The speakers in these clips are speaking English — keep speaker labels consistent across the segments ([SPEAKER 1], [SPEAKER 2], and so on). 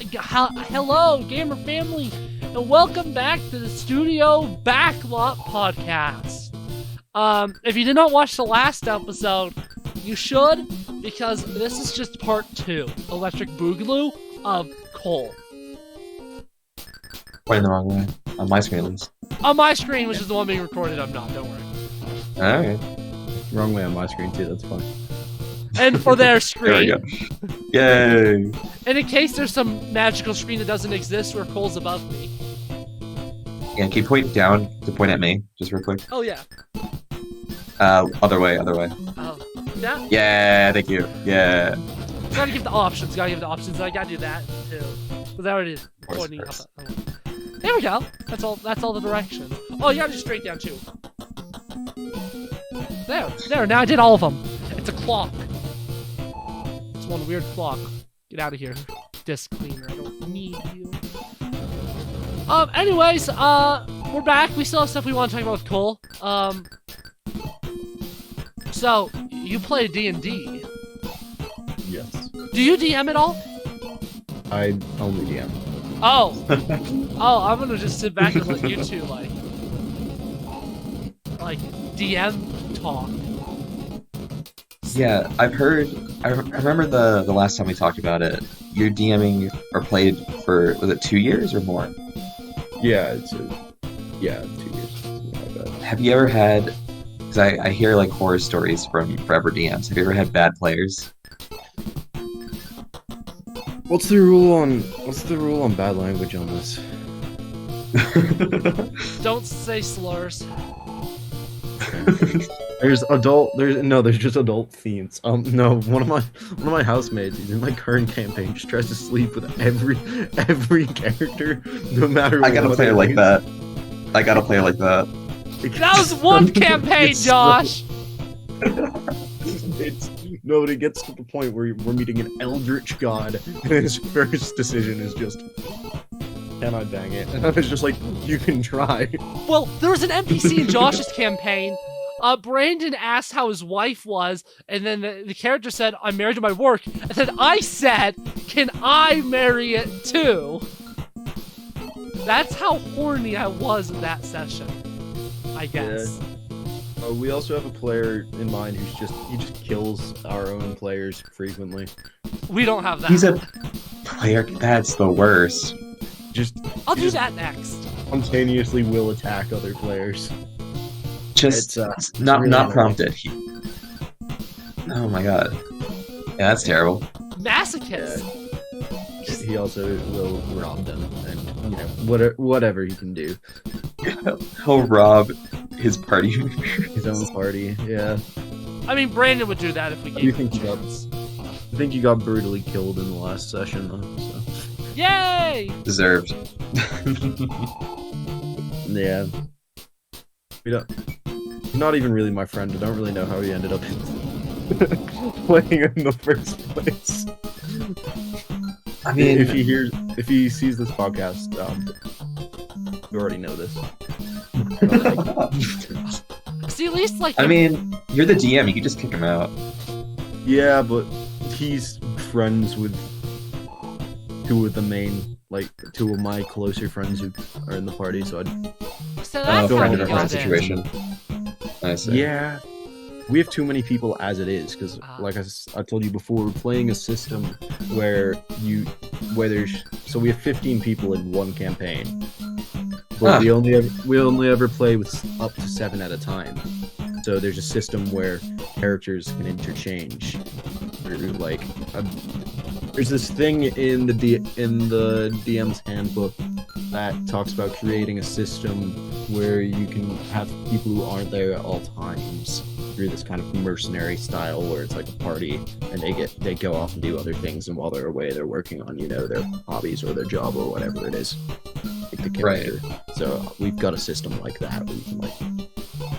[SPEAKER 1] Hello, gamer family, and welcome back to the Studio Backlot Podcast. If you did not watch the last episode, you should, because this is just part 2, Electric Boogaloo of Cole.
[SPEAKER 2] Pointing the wrong way. On my screen, at least.
[SPEAKER 1] On my screen, which is the one being recorded, I'm not, don't worry.
[SPEAKER 2] Alright.
[SPEAKER 3] Wrong way on my screen, too, that's fine.
[SPEAKER 1] And for their screen.
[SPEAKER 2] There we go. Yay!
[SPEAKER 1] And in case there's some magical screen that doesn't exist where Cole's above me.
[SPEAKER 2] Yeah, can you point down to point at me, just real quick?
[SPEAKER 1] Oh, yeah.
[SPEAKER 2] Other way.
[SPEAKER 1] Oh, yeah?
[SPEAKER 2] Yeah, thank you. Yeah.
[SPEAKER 1] Gotta give the options, I gotta do that, too. Because I already did pointing up. There we go. That's all the directions. Oh, you gotta do straight down, too. There, now I did all of them. It's a clock. It's one weird clock. Get out of here, disc cleaner. I don't need you. Anyways, we're back. We still have stuff we want to talk about with Cole. So, you play D&D.
[SPEAKER 3] Yes.
[SPEAKER 1] Do you DM at all?
[SPEAKER 3] I only DM.
[SPEAKER 1] Oh. I'm gonna just sit back and let you two, like, DM talk.
[SPEAKER 2] Yeah, I've heard. I remember the last time we talked about it. You're DMing or played for, was it 2 years or more?
[SPEAKER 3] Yeah, 2 years. Something like that.
[SPEAKER 2] Have you ever had? Because I hear like horror stories from forever DMs. Have you ever had bad players?
[SPEAKER 3] What's the rule on bad language on this?
[SPEAKER 1] Don't say slurs.
[SPEAKER 3] There's just adult themes. No, one of my housemates, he's in my current campaign, just tries to sleep with every character, no matter what.
[SPEAKER 2] I gotta play it like that.
[SPEAKER 1] That was one campaign, Josh!
[SPEAKER 3] But it gets to the point where we're meeting an eldritch god, and his first decision is just, can I bang it? And I was just like, you can try.
[SPEAKER 1] Well, there was an NPC in Josh's campaign. Brandon asked how his wife was, and then the character said, I'm married to my work. And then I said, can I marry it too? That's how horny I was in that session, I guess.
[SPEAKER 3] Yeah. We also have a player in mind he just kills our own players frequently.
[SPEAKER 1] We don't have that.
[SPEAKER 2] He's a player. That's the worst.
[SPEAKER 1] I'll do that next.
[SPEAKER 3] Spontaneously will attack other players.
[SPEAKER 2] Just not
[SPEAKER 3] really
[SPEAKER 2] prompted. Oh my god. Yeah, that's terrible.
[SPEAKER 1] Masochist.
[SPEAKER 3] He also will rob them, and whatever he can do.
[SPEAKER 2] He'll rob his party.
[SPEAKER 3] His own party. Yeah.
[SPEAKER 1] I mean, Brandon would do that if we gave him a chance.
[SPEAKER 3] I think you got brutally killed in the last session, though. So.
[SPEAKER 1] Yay!
[SPEAKER 2] Deserved.
[SPEAKER 3] Yeah. He's not even really my friend. I don't really know how he ended up playing in the first place.
[SPEAKER 2] I mean,
[SPEAKER 3] if he sees this podcast, you already know this.
[SPEAKER 1] See, at least
[SPEAKER 2] I mean, you're the DM. You can just kick him out.
[SPEAKER 3] Yeah, but he's friends with two of my closer friends who are in the party, so
[SPEAKER 1] So that's how you
[SPEAKER 2] different
[SPEAKER 1] got
[SPEAKER 2] situation. I see.
[SPEAKER 3] Yeah, we have too many people as it is, because like I told you before, we're playing a system where we have 15 people in one campaign, but we only ever play with up to 7 at a time. So there's a system where characters can interchange. There's this thing in the DM's handbook that talks about creating a system where you can have people who aren't there at all times through this kind of mercenary style where it's like a party and they go off and do other things, and while they're away they're working on their hobbies or their job or whatever it is, like the character. Right. So we've got a system like that where you can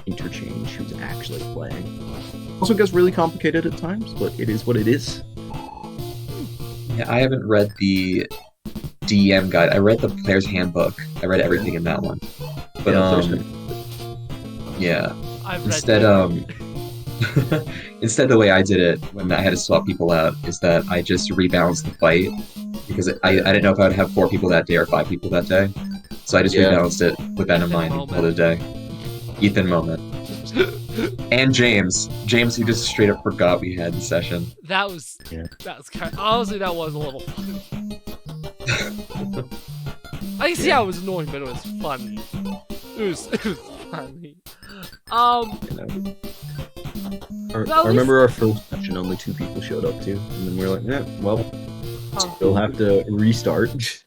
[SPEAKER 3] interchange who's actually playing. Also gets really complicated at times, but it is what it is.
[SPEAKER 2] Yeah, I haven't read the DM guide. I read the player's handbook. I read everything in that one. But yeah. Instead the way I did it when I had to swap people out is that I just rebalanced the fight because I didn't know if I would have 4 people that day or 5 people that day. So I just rebalanced it with that in mind the other day. Ethan moment. And James, who just straight up forgot we had the session.
[SPEAKER 1] That was kind of, honestly, that was a little fun. I can see how it was annoying, but it was funny. It was funny.
[SPEAKER 3] I remember our first session, only 2 people showed up too, and then we were like, yeah, well, we'll have to restart.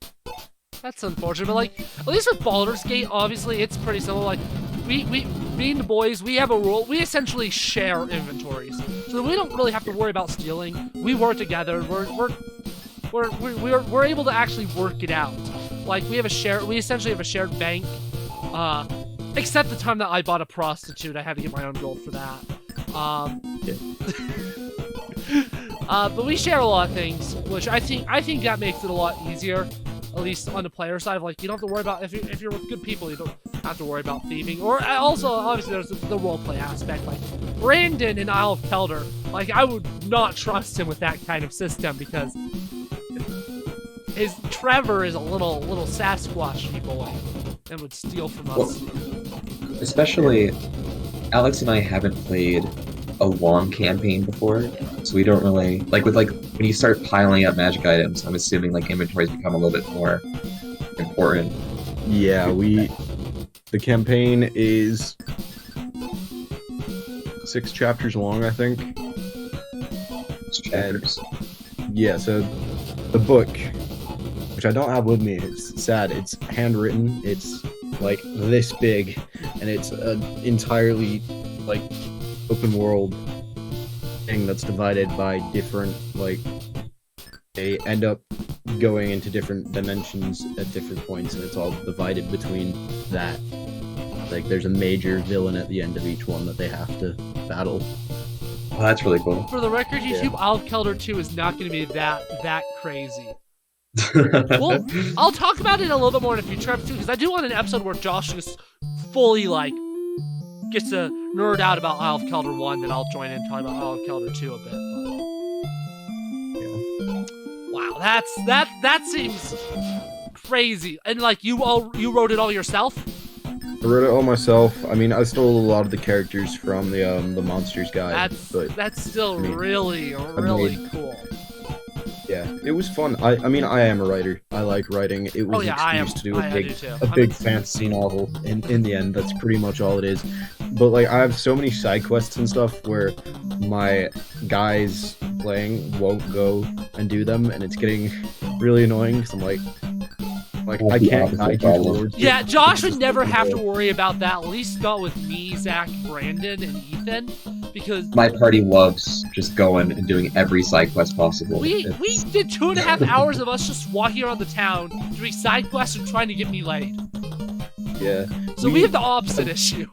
[SPEAKER 1] That's unfortunate, but like, at least with Baldur's Gate, obviously, it's pretty simple. Like, me and the boys, we have a rule. We essentially share inventories, so that we don't really have to worry about stealing. We work together. We're able to actually work it out. Like, we essentially have a shared bank. Except the time that I bought a prostitute, I had to get my own gold for that. But we share a lot of things, which I think that makes it a lot easier, at least on the player side. Like, you don't have to worry about, if you're with good people, you don't have to worry about thieving. Or also, obviously, there's the roleplay aspect. Like, Brandon in Isle of Kelder, like, I would not trust him with that kind of system, because Trevor is a little Sasquatch boy and would steal from us.
[SPEAKER 2] Well, especially, Alex and I haven't played a long campaign before, so we don't really when you start piling up magic items, I'm assuming like inventories become a little bit more important.
[SPEAKER 3] Yeah, the campaign is 6 chapters long, I think.
[SPEAKER 2] 6 chapters.
[SPEAKER 3] Yeah, so the book, which I don't have with me, it's sad. It's handwritten. It's like this big, and it's an entirely like open world thing that's divided by different, like, they end up going into different dimensions at different points, and it's all divided between that. Like, there's a major villain at the end of each one that they have to battle.
[SPEAKER 2] Oh, that's really cool.
[SPEAKER 1] For the record, YouTube, Isle of Kelder 2 is not going to be that crazy. Well, I'll talk about it a little bit more in a future episode, because I do want an episode where Josh just fully, like, gets to nerd out about Isle of Kelder 1, then I'll join in talking about Isle of Kelder 2 a bit. But... Wow, that seems crazy. And like, you wrote it all yourself?
[SPEAKER 3] I wrote it all myself. I mean, I stole a lot of the characters from the Monsters guide.
[SPEAKER 1] That's still really cool.
[SPEAKER 3] Yeah, it was fun. I mean, I am a writer. I like writing. It was an excuse to do a big fantasy novel. In the end, that's pretty much all it is. But like, I have so many side quests and stuff where my guys playing won't go and do them, and it's getting really annoying because I'm like I can't guide you towards.
[SPEAKER 1] Yeah, Josh would never have to worry about that. At least not with me, Zach, Brandon, and Ethan, because
[SPEAKER 2] my party loves just going and doing every side quest possible.
[SPEAKER 1] We did 2.5 hours of us just walking around the town, doing side quests and trying to get me laid.
[SPEAKER 3] Yeah.
[SPEAKER 1] So we have the opposite issue.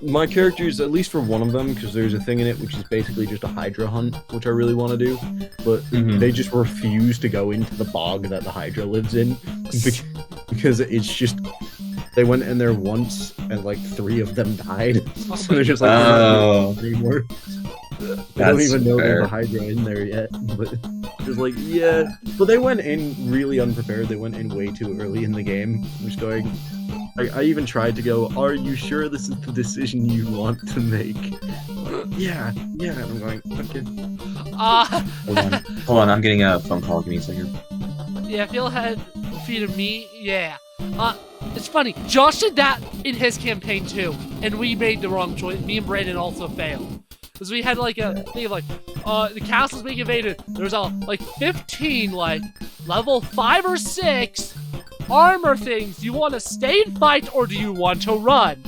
[SPEAKER 3] My characters, at least for one of them, because there's a thing in it which is basically just a Hydra hunt, which I really want to do, but they just refuse to go into the bog that the Hydra lives in, because it's just, they went in there once, and like 3 of them died, so they're just like, not anymore. They don't even know there's a Hydra in there yet, but just like, yeah. But they went in really unprepared. They went in way too early in the game, just going... I even tried to go, are you sure this is the decision you want to make? Like, yeah, and I'm going, okay.
[SPEAKER 2] Hold on, I'm getting a phone call, give me a second.
[SPEAKER 1] Yeah, feel ahead, feed of me, yeah. It's funny, Josh did that in his campaign too, and we made the wrong choice. Me and Brandon also failed. Because we had like a thing of like, the castle's being invaded. There's like 15 like level 5 or 6 armor things. Do you want to stay and fight, or do you want to run?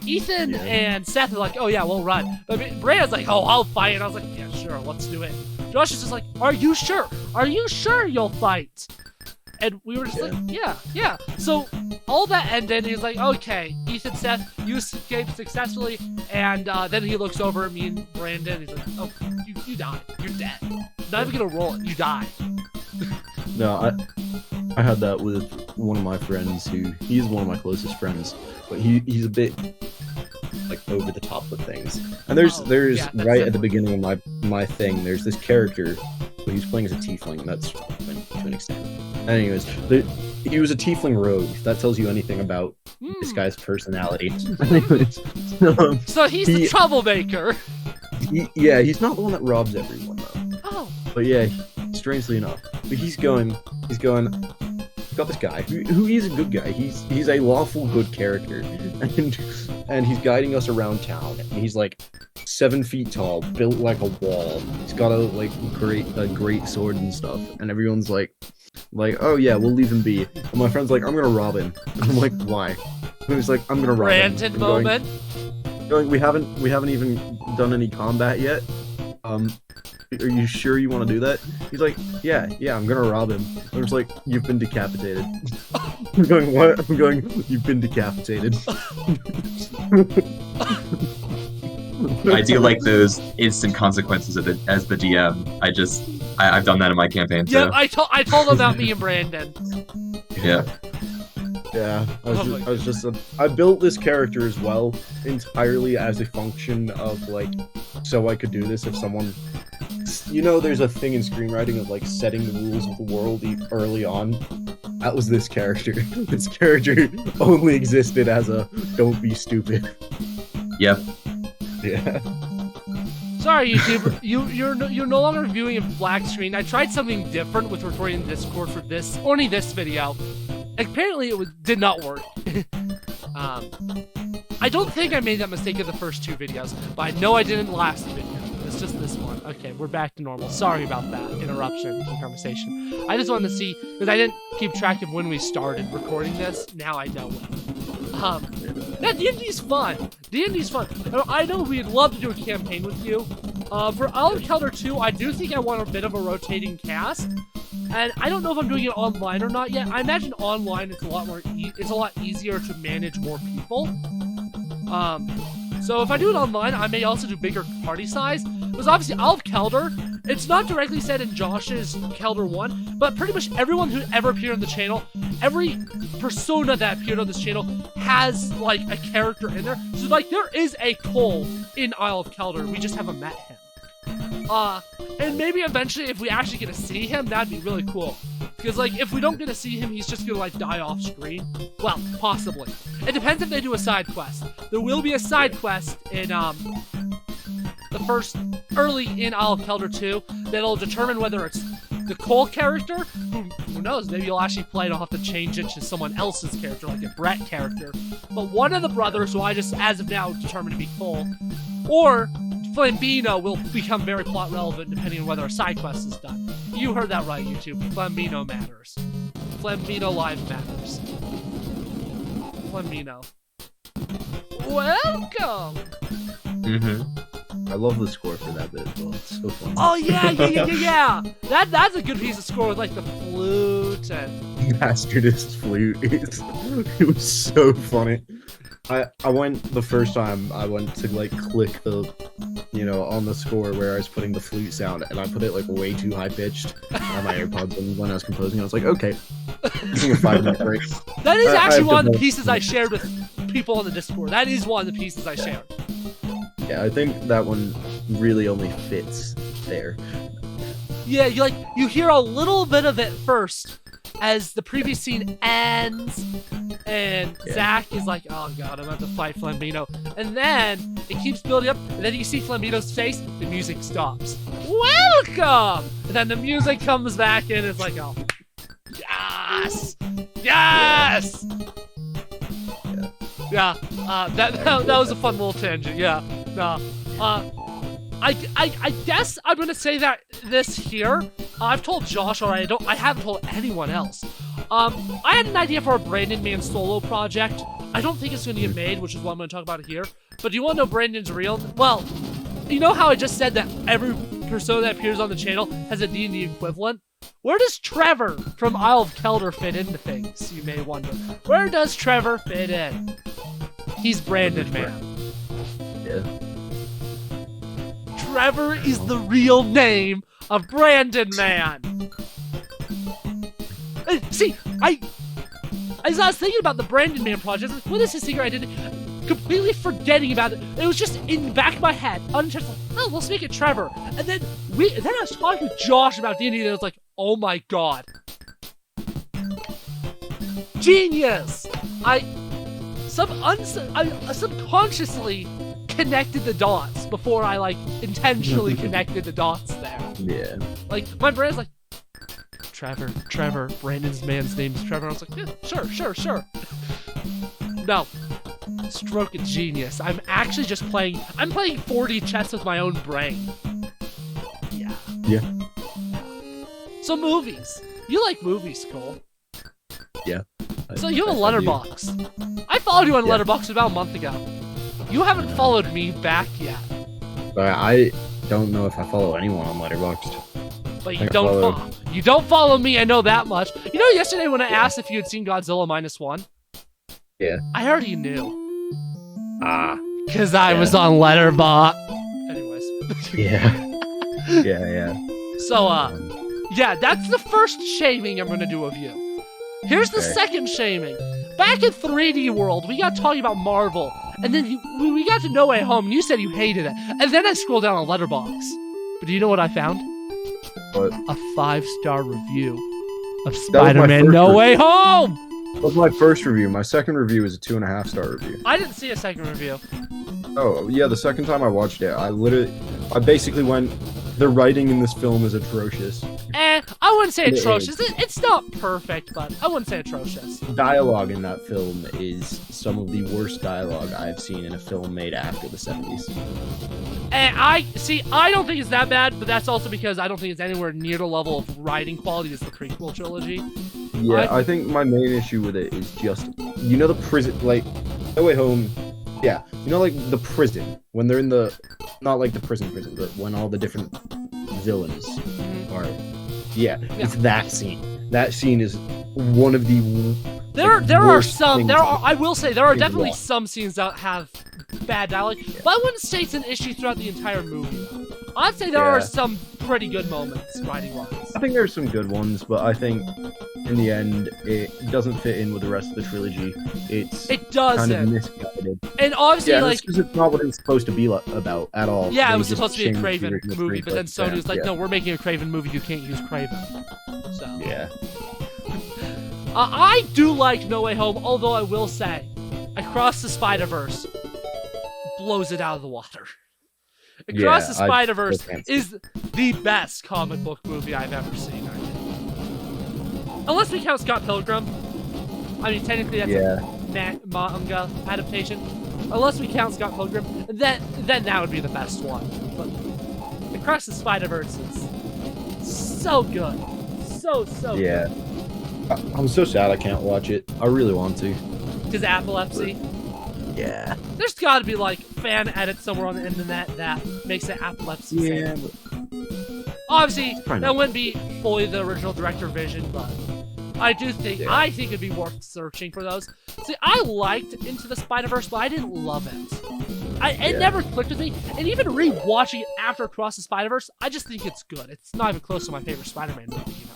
[SPEAKER 1] Ethan and Seth are like, oh yeah, we'll run. But Brandon's like, oh, I'll fight. And I was like, yeah, sure, let's do it. Josh is just like, are you sure? Are you sure you'll fight? And we were just like, yeah. So all that ended, and he's like, okay, Ethan, Seth, you escaped successfully. And then he looks over at me and Brandon. He's like, oh, you died. You're dead. Not even gonna roll it. You die.
[SPEAKER 3] No, I had that with one of my friends he's one of my closest friends, but he's a bit like over the top with things. And there's right at the beginning of my thing, there's this character, but he's playing as a tiefling. That's when an extent. Anyways, he was a tiefling rogue. If that tells you anything about this guy's personality. Anyways,
[SPEAKER 1] so he's the troublemaker.
[SPEAKER 3] He's not the one that robs everyone though.
[SPEAKER 1] Oh.
[SPEAKER 3] But yeah, strangely enough, but he's going. Got this guy who is a good guy. He's a lawful good character, and he's guiding us around town. And he's like 7 feet tall, built like a wall. He's got a great sword and stuff. And everyone's like, oh yeah, we'll leave him be. And my friend's like, I'm gonna rob him. And I'm like, why? And he's like, I'm gonna rob him.
[SPEAKER 1] Brandon moment.
[SPEAKER 3] We haven't even done any combat yet. Are you sure you want to do that? He's like, yeah, I'm gonna rob him. I'm just like, you've been decapitated. I'm going, what? I'm going, you've been decapitated.
[SPEAKER 2] I do like those instant consequences as the DM. I've done that in my campaign too.
[SPEAKER 1] Yeah, I told him about me and Brandon.
[SPEAKER 2] Yeah.
[SPEAKER 3] Yeah, I built this character as well entirely as a function of like, so I could do this if someone, there's a thing in screenwriting of like setting the rules of the world early on. That was this character. This character only existed as a don't be stupid.
[SPEAKER 2] Yep.
[SPEAKER 3] Yeah.
[SPEAKER 1] Sorry, YouTube. You're no longer viewing a black screen. I tried something different with recording Discord for only this video. Apparently, did not work. I don't think I made that mistake in the first 2 videos, but I know I did in the last video. It's just this one. Okay, we're back to normal. Sorry about that interruption in the conversation. I just wanted to see, because I didn't keep track of when we started recording this. Now I know when. D&D's fun. D&D's fun. I know we'd love to do a campaign with you. For Olive Kelder 2, I do think I want a bit of a rotating cast. And I don't know if I'm doing it online or not yet. I imagine online it's a lot more it's a lot easier to manage more people. So if I do it online, I may also do bigger party size. Because obviously Olive Kelder, it's not directly said in Josh's Kelder 1, but pretty much everyone who ever appeared on the channel, every persona that appeared on this channel has like a character in there. So like there is a Cole in Isle of Kelder, we just haven't met him. And maybe eventually if we actually get to see him, that'd be really cool. Because, like, if we don't get to see him, he's just gonna, like, die off screen. Well, possibly. It depends if they do a side quest. There will be a side quest in, early in Isle of Kelder 2 that'll determine whether it's the Cole character, who knows, maybe you'll actually play it, I'll have to change it to someone else's character, like a Brett character. But one of the brothers, who I just, as of now, determined to be Cole, or Flambino will become very plot relevant depending on whether a side quest is done. You heard that right, YouTube. Flambino matters. Flambino live matters. Flambino. Welcome!
[SPEAKER 3] I love the score for that bit as well. It's so fun.
[SPEAKER 1] Oh, yeah! That's a good piece of score with, like, the flute and...
[SPEAKER 3] Bastardist flute. It was so funny. I went the first time, I went to like click the, on the score where I was putting the flute sound, and I put it like way too high pitched on my AirPods, and when I was composing, I was like, okay, taking a 5-minute break.
[SPEAKER 1] That is actually one of the pieces I shared with people on the Discord. That is one of the pieces I shared.
[SPEAKER 3] Yeah, I think that one really only fits there.
[SPEAKER 1] Yeah, you hear a little bit of it first as the previous scene ends, and Zach is like, oh god, I'm about to fight Flambino. And then it keeps building up, and then you see Flambino's face, the music stops. Welcome! And then the music comes back in, and it's like, oh, yes! Yes! Yeah, that was a fun little tangent, yeah. I guess I'm gonna say that this here, I've told Josh already, I haven't told anyone else. I had an idea for a Brandon Man solo project. I don't think it's gonna get made, which is why I'm gonna talk about it here. But do you wanna know Brandon's real? Well, you know how I just said that every persona that appears on the channel has a D&D equivalent? Where does Trevor from Isle of Kelder fit into things, you may wonder? Where does Trevor fit in? He's Brandon Man.
[SPEAKER 3] Yeah.
[SPEAKER 1] Trevor is the real name of Brandon Man. See, as I was thinking about the Brandon Man project, like, what is this secret identity? Completely forgetting about it. It was just in the back of my head, unintentional. Oh, let's make it Trevor. And then I was talking to Josh about D&D, and I was like, oh my god, genius. I subconsciously connected the dots before I like intentionally connected the dots there.
[SPEAKER 3] Yeah.
[SPEAKER 1] Like my brain's like, Trevor, Brandon's man's name's Trevor. I was like, yeah, sure. No. Stroke of genius. I'm actually just playing 4D chess with my own brain. Yeah. So movies. You like movies, Cole.
[SPEAKER 3] Yeah.
[SPEAKER 1] So you have a Letterboxd. I followed you on Letterboxd about a month ago. You haven't followed me back yet.
[SPEAKER 3] But I don't know if I follow anyone on Letterboxd.
[SPEAKER 1] But you don't follow me, I know that much. You know, yesterday when I asked if you had seen Godzilla -1,
[SPEAKER 3] Yeah.
[SPEAKER 1] I already knew. Because I was on Letterboxd. Anyways.
[SPEAKER 3] Yeah.
[SPEAKER 1] So, yeah, that's the first shaming I'm gonna do of you. Here's the second shaming. Back in 3D World, we got talking about Marvel, and then we got to No Way Home, and you said you hated it. And then I scrolled down on Letterboxd. But do you know what I found?
[SPEAKER 3] What?
[SPEAKER 1] A 5-star review of Spider-Man No Way Home!
[SPEAKER 3] That was my first review. My second review is a 2.5-star review.
[SPEAKER 1] I didn't see a second review.
[SPEAKER 3] Oh, yeah, the second time I watched it, I basically went, the writing in this film is atrocious.
[SPEAKER 1] I wouldn't say atrocious. It's not perfect, but I wouldn't say atrocious.
[SPEAKER 3] Dialogue in that film is some of the worst dialogue I've seen in a film made after the 70s.
[SPEAKER 1] And I don't think it's that bad, but that's also because I don't think it's anywhere near the level of writing quality as the prequel trilogy.
[SPEAKER 3] Yeah, I think my main issue with it is just, you know, the prison, like, No Way Home, yeah, you know, like, the prison, when they're in the, not like the prison, but when all the different villains are, it's that scene. That scene is one of the
[SPEAKER 1] I will say, there are definitely some scenes that have bad dialogue, but I wouldn't say it's an issue throughout the entire movie. I'd say there are some pretty good moments, writing-wise.
[SPEAKER 3] I think there's some good ones, but I think in the end, it doesn't fit in with the rest of the trilogy.
[SPEAKER 1] It doesn't.
[SPEAKER 3] Kind of misguided.
[SPEAKER 1] And obviously, like,
[SPEAKER 3] because it's not what it was supposed to be about at all.
[SPEAKER 1] Yeah, it was supposed to be a Craven movie, but then Sony was like, no, we're making a Craven movie, you can't use Craven. So. Yeah. I do like No Way Home, although I will say, Across the Spider-Verse blows it out of the water. Across the Spider-Verse is the best comic book movie I've ever seen, I think. Unless we count Scott Pilgrim. I mean, technically that's a manga adaptation. Unless we count Scott Pilgrim, then that would be the best one. But Across the Spider-Verse is so good. So good.
[SPEAKER 3] I'm so sad I can't watch it. I really want to.
[SPEAKER 1] Because epilepsy?
[SPEAKER 3] Yeah.
[SPEAKER 1] There's gotta be, like, fan edits somewhere on the internet that makes it epilepsy.
[SPEAKER 3] Yeah.
[SPEAKER 1] Obviously, that wouldn't be fully the original director vision, but I think it'd be worth searching for those. See, I liked Into the Spider-Verse, but I didn't love it. It never clicked with me, and even re-watching it after Across the Spider-Verse, I just think it's good. It's not even close to my favorite Spider-Man movie, you know?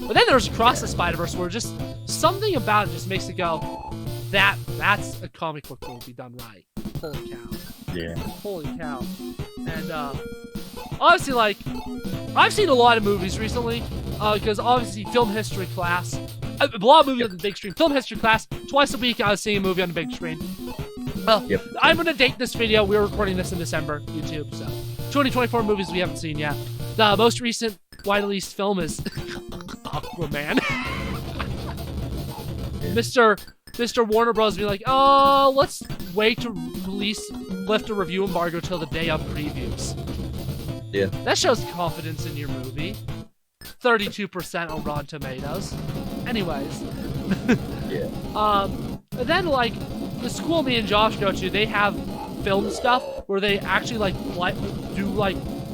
[SPEAKER 1] But then there's Across the Spider-Verse, where just something about it just makes it go, that's a comic book movie done right. Holy cow.
[SPEAKER 3] Yeah.
[SPEAKER 1] Holy cow. And, obviously, like, I've seen a lot of movies recently, because obviously film history class, a lot of movies on the big screen, film history class, twice a week I was seeing a movie on the big screen. Well, I'm going to date this video, we're recording this in December, YouTube, so 2024 movies we haven't seen yet. The most recent wide release film is Aquaman. Mr. Warner Bros. Be like, oh, let's wait to lift a review embargo till the day of previews.
[SPEAKER 2] Yeah.
[SPEAKER 1] That shows confidence in your movie. 32% on Rotten Tomatoes. Anyways. And then, like, the school me and Josh go to, they have film stuff where they actually,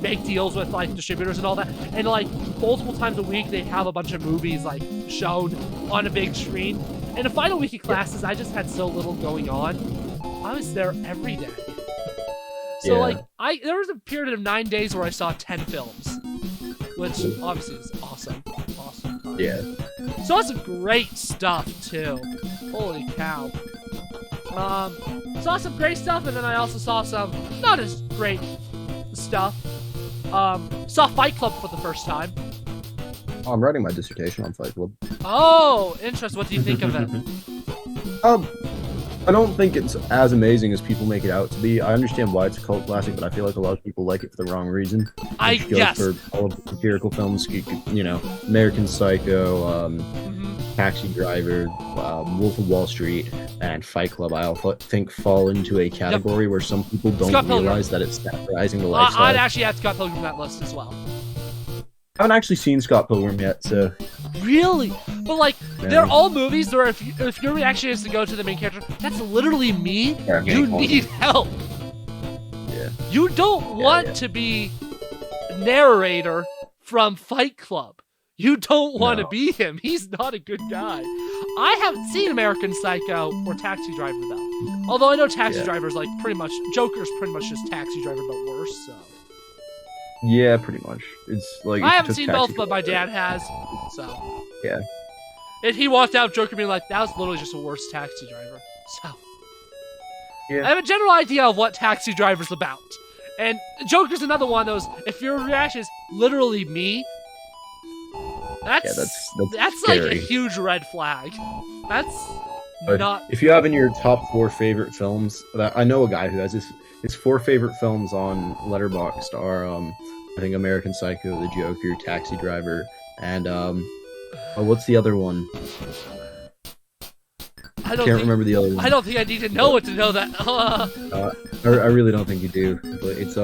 [SPEAKER 1] make deals with, like, distributors and all that. And, like, multiple times a week, they have a bunch of movies, like, shown on a big screen. In the final week of classes, I just had so little going on. I was there every day. So, there was a period of 9 days where I saw 10 films. Which, obviously, is awesome. Awesome time.
[SPEAKER 3] Yeah.
[SPEAKER 1] Saw some great stuff, too. Holy cow. Saw some great stuff, and then I also saw some not as great stuff. Saw Fight Club for the first time.
[SPEAKER 3] Oh, I'm writing my dissertation on Fight Club.
[SPEAKER 1] Oh, interesting. What do you think of it?
[SPEAKER 3] I don't think it's as amazing as people make it out to be. I understand why it's a cult classic, but I feel like a lot of people like it for the wrong reason.
[SPEAKER 1] Yes.
[SPEAKER 3] For all of the satirical films, American Psycho, Taxi Driver, Wolf of Wall Street, and Fight Club. I think fall into a category where some people don't realize that it's satirizing the lifestyle.
[SPEAKER 1] I'd actually add Scott Pilgrim on that list as well.
[SPEAKER 3] I haven't actually seen Scott Pilgrim yet, so...
[SPEAKER 1] Really? But, like, they're all movies where if your reaction is to go to the main character, that's literally me. You need help.
[SPEAKER 3] Yeah.
[SPEAKER 1] You don't want to be narrator from Fight Club. You don't want to be him. He's not a good guy. I haven't seen American Psycho or Taxi Driver, though. Although I know Taxi Driver's, like, pretty much... Joker's pretty much just Taxi Driver, but worse, so...
[SPEAKER 3] Yeah, pretty much. It's like
[SPEAKER 1] I haven't seen both, but my dad has. So
[SPEAKER 3] yeah.
[SPEAKER 1] And he walked out, Joker being like, "That was literally just a worse Taxi Driver." So
[SPEAKER 3] yeah.
[SPEAKER 1] I have a general idea of what Taxi Driver's about. And Joker's another one of those. If your reaction is literally me, that's like a huge red flag. That's not.
[SPEAKER 3] If you have in your top 4 favorite films, I know a guy who has his 4 favorite films on Letterboxd are I think American Psycho, The Joker, Taxi Driver, and what's the other one? I can't remember the other one.
[SPEAKER 1] I don't think I need to know it to know that.
[SPEAKER 3] I really don't think you do, but it's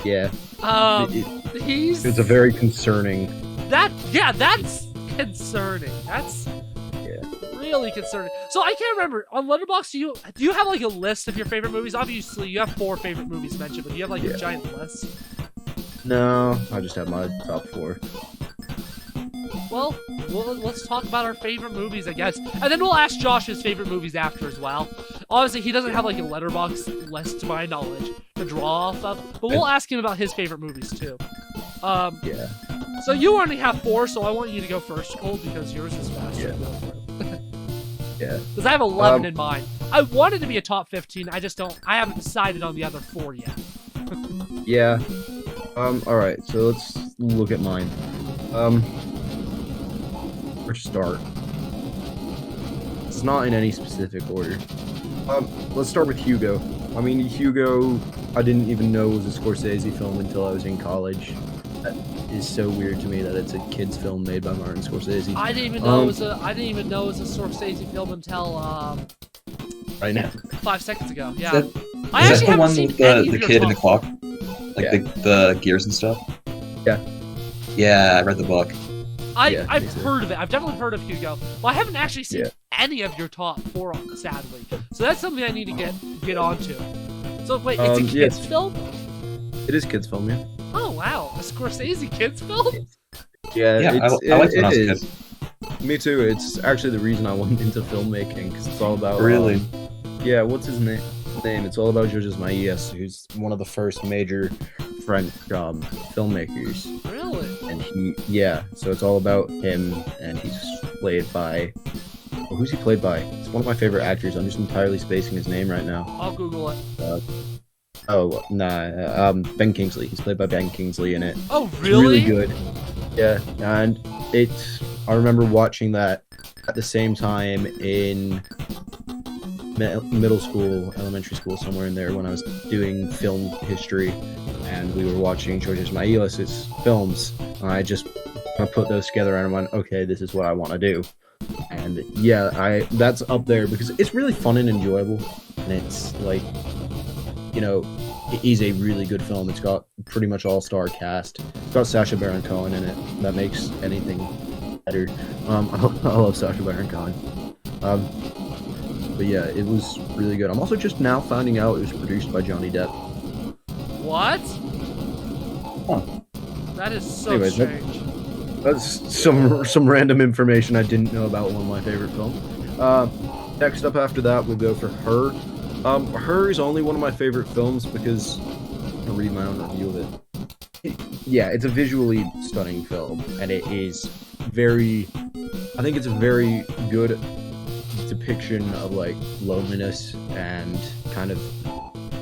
[SPEAKER 3] yeah.
[SPEAKER 1] It's
[SPEAKER 3] a very concerning.
[SPEAKER 1] That's concerning. That's really concerning. So I can't remember on Letterboxd. Do you have like a list of your favorite movies? Obviously, you have 4 favorite movies mentioned, but do you have like a giant list?
[SPEAKER 3] No, I just have my top 4.
[SPEAKER 1] Well, let's talk about our favorite movies, I guess, and then we'll ask Josh his favorite movies after as well. Obviously, he doesn't have like a Letterboxd list to my knowledge to draw off of, but we'll ask him about his favorite movies too.
[SPEAKER 3] Yeah.
[SPEAKER 1] So you only have 4, so I want you to go first, Cole, because yours is faster.
[SPEAKER 3] Yeah.
[SPEAKER 1] Because I have 11 in mind. I wanted to be a top 15. I haven't decided on the other 4 yet.
[SPEAKER 3] Yeah. Alright, so let's look at mine. Where to start? It's not in any specific order. Let's start with Hugo. I mean, Hugo, I didn't even know was a Scorsese film until I was in college. That is so weird to me that it's a kid's film made by Martin Scorsese.
[SPEAKER 1] I didn't even know it was a Scorsese film until
[SPEAKER 3] right now.
[SPEAKER 1] 5 seconds ago. Yeah.
[SPEAKER 2] Is that the one with the kid and the clock? Like the gears and stuff?
[SPEAKER 3] Yeah.
[SPEAKER 2] Yeah, I read the book.
[SPEAKER 1] I've heard of it. I've definitely heard of Hugo. Well, I haven't actually seen any of your top 4, sadly. So that's something I need to get onto. So wait, it's a kids film?
[SPEAKER 3] It is a kids film, yeah.
[SPEAKER 1] Oh wow, a Scorsese kids film?
[SPEAKER 3] Yeah,
[SPEAKER 2] I liked it when I was a kid.
[SPEAKER 3] Me too. It's actually the reason I went into filmmaking, because it's all about...
[SPEAKER 2] Really?
[SPEAKER 3] What's his name? It's all about Georges Méliès, who's one of the first major French filmmakers.
[SPEAKER 1] Really?
[SPEAKER 3] And so it's all about him, and he's played by... Well, who's he played by? It's one of my favorite actors. I'm just entirely spacing his name right now.
[SPEAKER 1] I'll Google it.
[SPEAKER 3] Ben Kingsley. He's played by Ben Kingsley in it.
[SPEAKER 1] Oh, really?
[SPEAKER 3] It's really good. Yeah, and I remember watching that at the same time in middle school, elementary school, somewhere in there when I was doing film history, and we were watching Georges Méliès' films, and I just put those together and I went, okay, this is what I want to do. And that's up there because it's really fun and enjoyable, and it's like, it is a really good film. It's got pretty much all-star cast. It's got Sacha Baron Cohen in it. That makes anything better. I love Sacha Baron Cohen. But yeah, it was really good. I'm also just now finding out it was produced by Johnny Depp.
[SPEAKER 1] What?
[SPEAKER 2] Huh.
[SPEAKER 1] That is so strange.
[SPEAKER 3] That's some random information I didn't know about one of my favorite films. Next up after that, we'll go for Her. Her is only one of my favorite films because I'll read my own review of it. It's a visually stunning film, and it is I think it's a very good depiction of like loneliness and kind of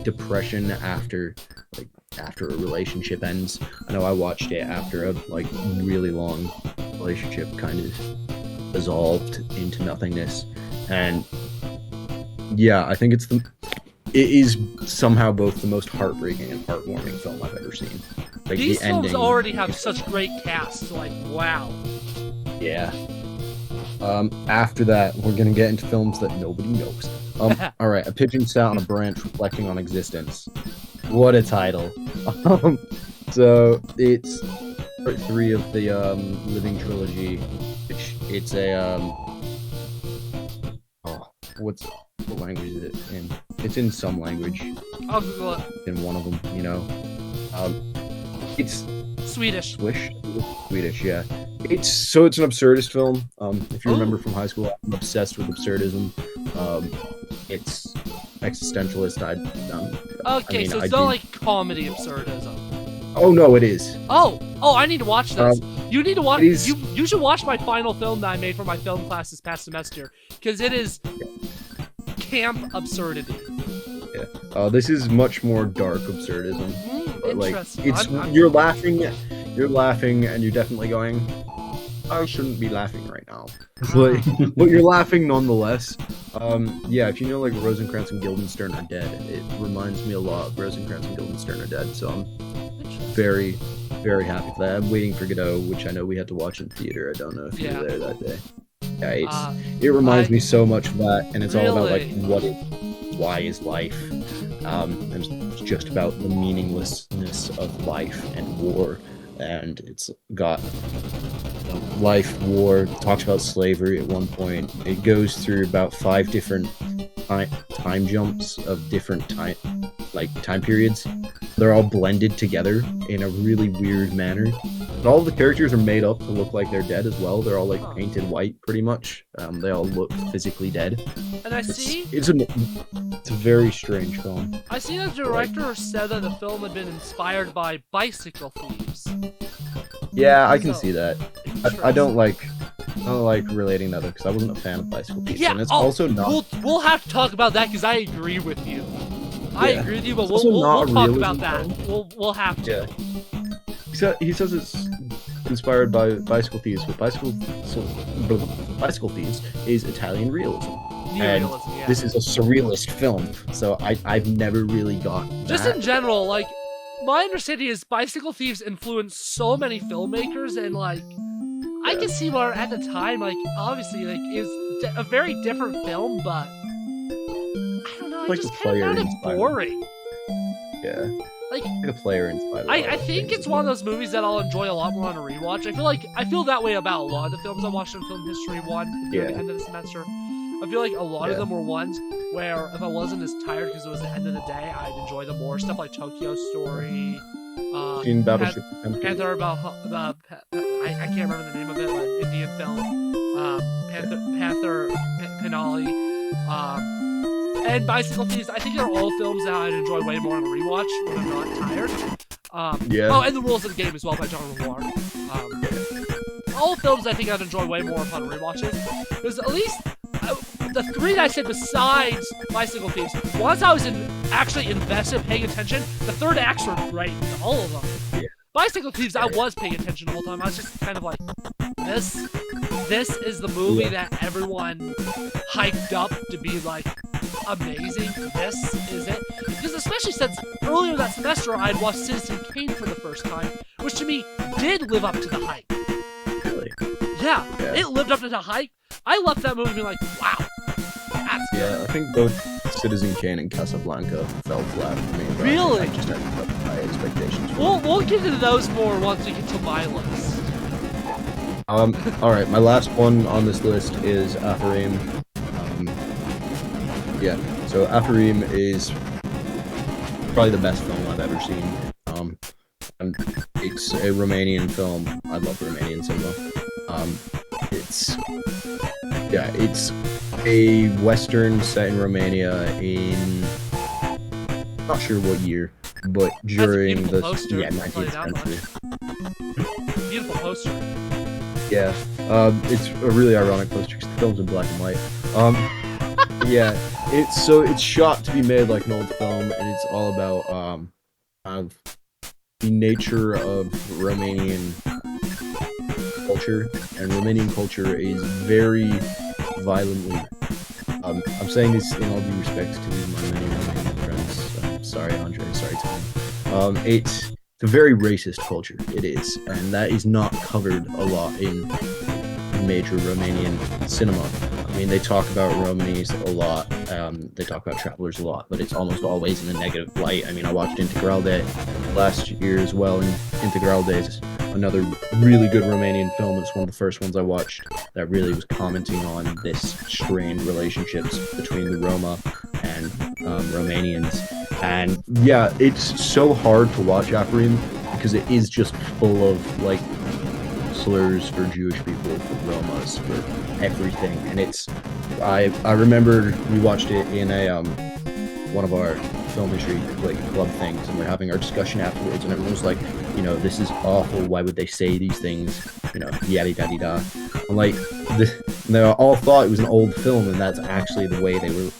[SPEAKER 3] depression after like after a relationship ends. I know I watched it after a like really long relationship kind of dissolved into nothingness, and yeah, I think it is somehow both the most heartbreaking and heartwarming film I've ever seen. Like,
[SPEAKER 1] These
[SPEAKER 3] the
[SPEAKER 1] films
[SPEAKER 3] ending,
[SPEAKER 1] already have such great casts. Like, wow.
[SPEAKER 3] yeah. After that, we're gonna get into films that nobody knows. All right, A Pigeon Sat on a Branch Reflecting on Existence. What a title! So it's part 3 of the Living trilogy, which it's a what language is it in? It's in some language.
[SPEAKER 1] I'll Google it.
[SPEAKER 3] In one of them, you know. It's
[SPEAKER 1] Swedish.
[SPEAKER 3] Swedish, yeah. It's an absurdist film. If you remember from high school, I'm obsessed with absurdism. It's existentialist.
[SPEAKER 1] Okay, so it's not like comedy absurdism.
[SPEAKER 3] Oh no, it is.
[SPEAKER 1] Oh, I need to watch this. You need to watch.
[SPEAKER 3] Is...
[SPEAKER 1] You should watch my final film that I made for my film class this past semester, because it is camp absurdity.
[SPEAKER 3] Yeah. This is much more dark absurdism. Like, it's you're laughing, and you're definitely going, I shouldn't be laughing right now. But you're laughing nonetheless. Yeah, if you know like Rosencrantz and Guildenstern Are Dead, it reminds me a lot of Rosencrantz and Guildenstern Are Dead. So I'm very, very happy for that. I'm waiting for Godot, which I know we had to watch in theater. I don't know if you were there that day. Yeah, it reminds me so much of that, and it's all about like why is life. And it's just about the meaninglessness of life and war, and it's got life, war, talks about slavery at one point. It goes through about 5 different time jumps of different time periods. They're all blended together in a really weird manner. But all the characters are made up to look like they're dead as well. They're all like painted white, pretty much. They all look physically dead.
[SPEAKER 1] And
[SPEAKER 3] it's a very strange film.
[SPEAKER 1] I see the director said that the film had been inspired by Bicycle Thieves.
[SPEAKER 3] Yeah, I can see that. I don't like relating that because I wasn't a fan of Bicycle Thieves.
[SPEAKER 1] Yeah,
[SPEAKER 3] and it's also not.
[SPEAKER 1] We'll have to talk about that because I agree with you.
[SPEAKER 3] Yeah.
[SPEAKER 1] I agree with you, but we'll talk about that. We'll have to.
[SPEAKER 3] Yeah. He says it's inspired by Bicycle Thieves, but Bicycle Thieves is Italian realism.
[SPEAKER 1] Yeah.
[SPEAKER 3] This is a surrealist film, so I've never really got that.
[SPEAKER 1] Just in general, like, my understanding is Bicycle Thieves influenced so many filmmakers, and like, I can see where at the time, like, obviously, like, is a very different film, but I don't know, I just kind of found it boring.
[SPEAKER 3] Yeah.
[SPEAKER 1] Like
[SPEAKER 3] a player inspired.
[SPEAKER 1] I think it's one of those movies that I'll enjoy a lot more on a rewatch. I feel that way about a lot of the films I watched in Film History 1 at the end of the semester. I feel like a lot of them were ones where if I wasn't as tired because it was the end of the day, I'd enjoy them more. Stuff like Tokyo Story,
[SPEAKER 3] Battleship
[SPEAKER 1] Panther I can't remember the name of it, but Indian film, Panther Penali, and Bicycle Thieves. I think they're all films that I'd enjoy way more on a rewatch when I'm not tired. Oh, and The Rules of the Game as well by John Renoir. All films I think I'd enjoy way more upon rewatches. Because at least the 3 that I said besides Bicycle Thieves, once I was actually invested, paying attention, the third acts were great. All of them.
[SPEAKER 3] Yeah.
[SPEAKER 1] Bicycle Thieves, I was paying attention the whole time. I was just kind of like, this is the movie that everyone hyped up to be like amazing. This is it. Because especially since earlier that semester I had watched Citizen Kane for the first time, which to me did live up to the hype.
[SPEAKER 3] Really?
[SPEAKER 1] Yeah, it lived up to the hype. I left that movie being like, wow, that's good.
[SPEAKER 3] Yeah, I think both Citizen Kane and Casablanca fell flat for me.
[SPEAKER 1] Really?
[SPEAKER 3] I just had high expectations.
[SPEAKER 1] We'll get into those more once we get to my list.
[SPEAKER 3] Alright, my last one on this list is Afarim. So Afarim is probably the best film I've ever seen. And it's a Romanian film. I love Romanian cinema. It's a Western set in Romania in not sure what year, but during the 19th century.
[SPEAKER 1] Beautiful poster.
[SPEAKER 3] Yeah, it's a really ironic poster because the film's in black and white. Yeah, it's shot to be made like an old film, and it's all about kind of the nature of Romanian culture, and Romanian culture is very violently. I'm saying this in all due respect to my many Romanian friends. Sorry, Andre. Sorry, Tom. It's a very racist culture. It is, and that is not covered a lot in major Romanian cinema. I mean, they talk about Romanis a lot. They talk about travelers a lot, but it's almost always in a negative light. I mean, I watched Integralde last year as well, and Integralde is another really good Romanian film. It's one of the first ones I watched that really was commenting on this strained relationships between the Roma and Romanians. And yeah, it's so hard to watch Apurim because it is just full of like slurs for Jewish people, for Romas, for everything. And it's I remember we watched it in a one of our film history like club things, and we're having our discussion afterwards, and everyone was like, you know, this is awful, why would they say these things, you know, yada da da. I'm like, they all thought it was an old film, and that's actually the way they were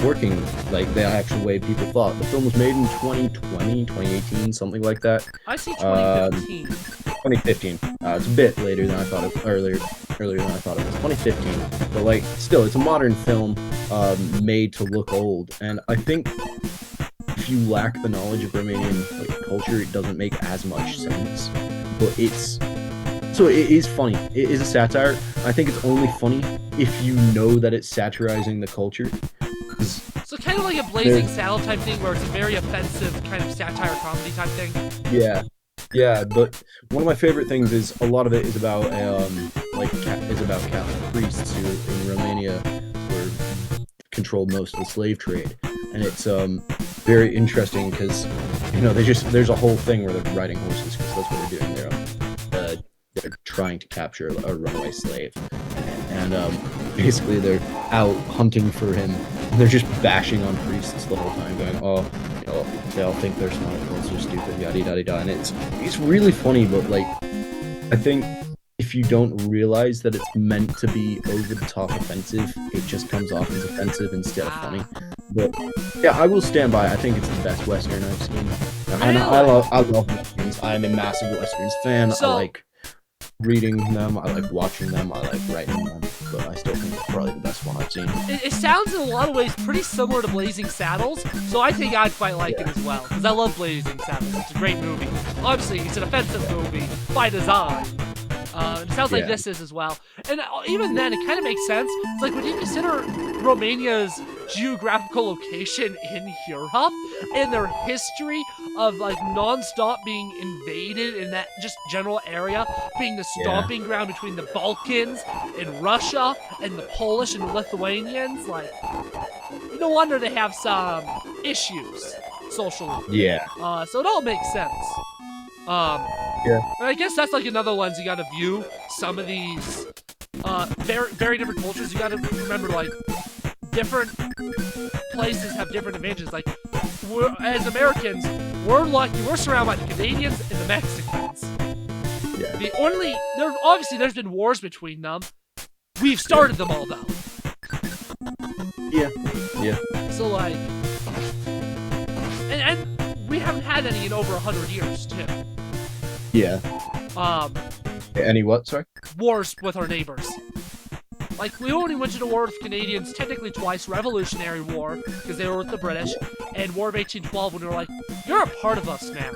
[SPEAKER 3] working, like the actual way people thought. The film was made in 2020, 2018, something like that.
[SPEAKER 1] I see 2015.
[SPEAKER 3] 2015. It's a bit later than I thought it, earlier than I thought it was. 2015. But like, still, it's a modern film made to look old. And I think if you lack the knowledge of Romanian like culture, it doesn't make as much sense. But it is funny. It is a satire. I think it's only funny if you know that it's satirizing the culture.
[SPEAKER 1] So kind of like a Blazing Saddle type thing, where it's a very offensive kind of satire comedy type thing. Yeah, but one of my favorite things is a lot of it is about Catholic priests who in Romania were controlled most of the slave trade, and it's very interesting because you know there's a whole thing where they're riding horses because that's what they're doing. They're trying to capture a runaway slave, and basically they're out hunting for him. They're just bashing on priests the whole time, going, oh, you know, they all think they're smart, they're stupid, yada yada yada. And it's really funny, but like, I think if you don't realize that it's meant to be over the top offensive, it just comes off as offensive instead of funny. But yeah, I will stand by. I think it's the best Western I've seen, and I love Westerns. I'm a massive Westerns fan. I like reading them, I like watching them, I like writing them, but I still think it's probably the best one I've seen. It sounds in a lot of ways pretty similar to Blazing Saddles, so I think I'd quite like it as well, because I love Blazing Saddles. It's a great movie. Obviously, it's an offensive movie by design. It sounds like this is as well. And even then, it kind of makes sense. It's like when you consider Romania's geographical location in Europe and their history of like non-stop being invaded in that just general area, being the stomping ground between the Balkans and Russia and the Polish and the Lithuanians, like, no wonder they have some issues socially.
[SPEAKER 3] Yeah.
[SPEAKER 1] So it all makes sense. And I guess that's like another lens you gotta view some of these very, very different cultures. You gotta remember, like, different places have different advantages. Like, as Americans, we're lucky, we're surrounded by the Canadians and the Mexicans. Yeah. There's been wars between them. We've started them all, though.
[SPEAKER 3] Yeah.
[SPEAKER 1] So, like, and we haven't had any in over 100 years, too.
[SPEAKER 3] Yeah. Any what, sorry?
[SPEAKER 1] Wars with our neighbors. Like, we only went to war with Canadians technically twice. Revolutionary War, because they were with the British, and War of 1812, when they were like, you're a part of us now.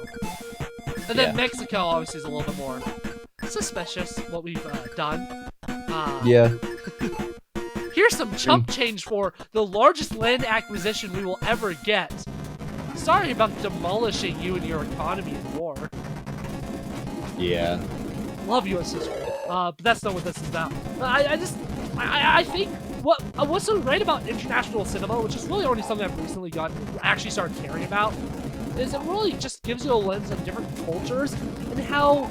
[SPEAKER 1] And then Mexico, obviously, is a little bit more suspicious, what we've done. Here's some chump change for the largest land acquisition we will ever get. Sorry about demolishing you and your economy in war.
[SPEAKER 3] Yeah.
[SPEAKER 1] Love U.S. history. But that's not what this is about. I think what's so great about international cinema, which is really only something I've recently actually started caring about, is it really just gives you a lens of different cultures and how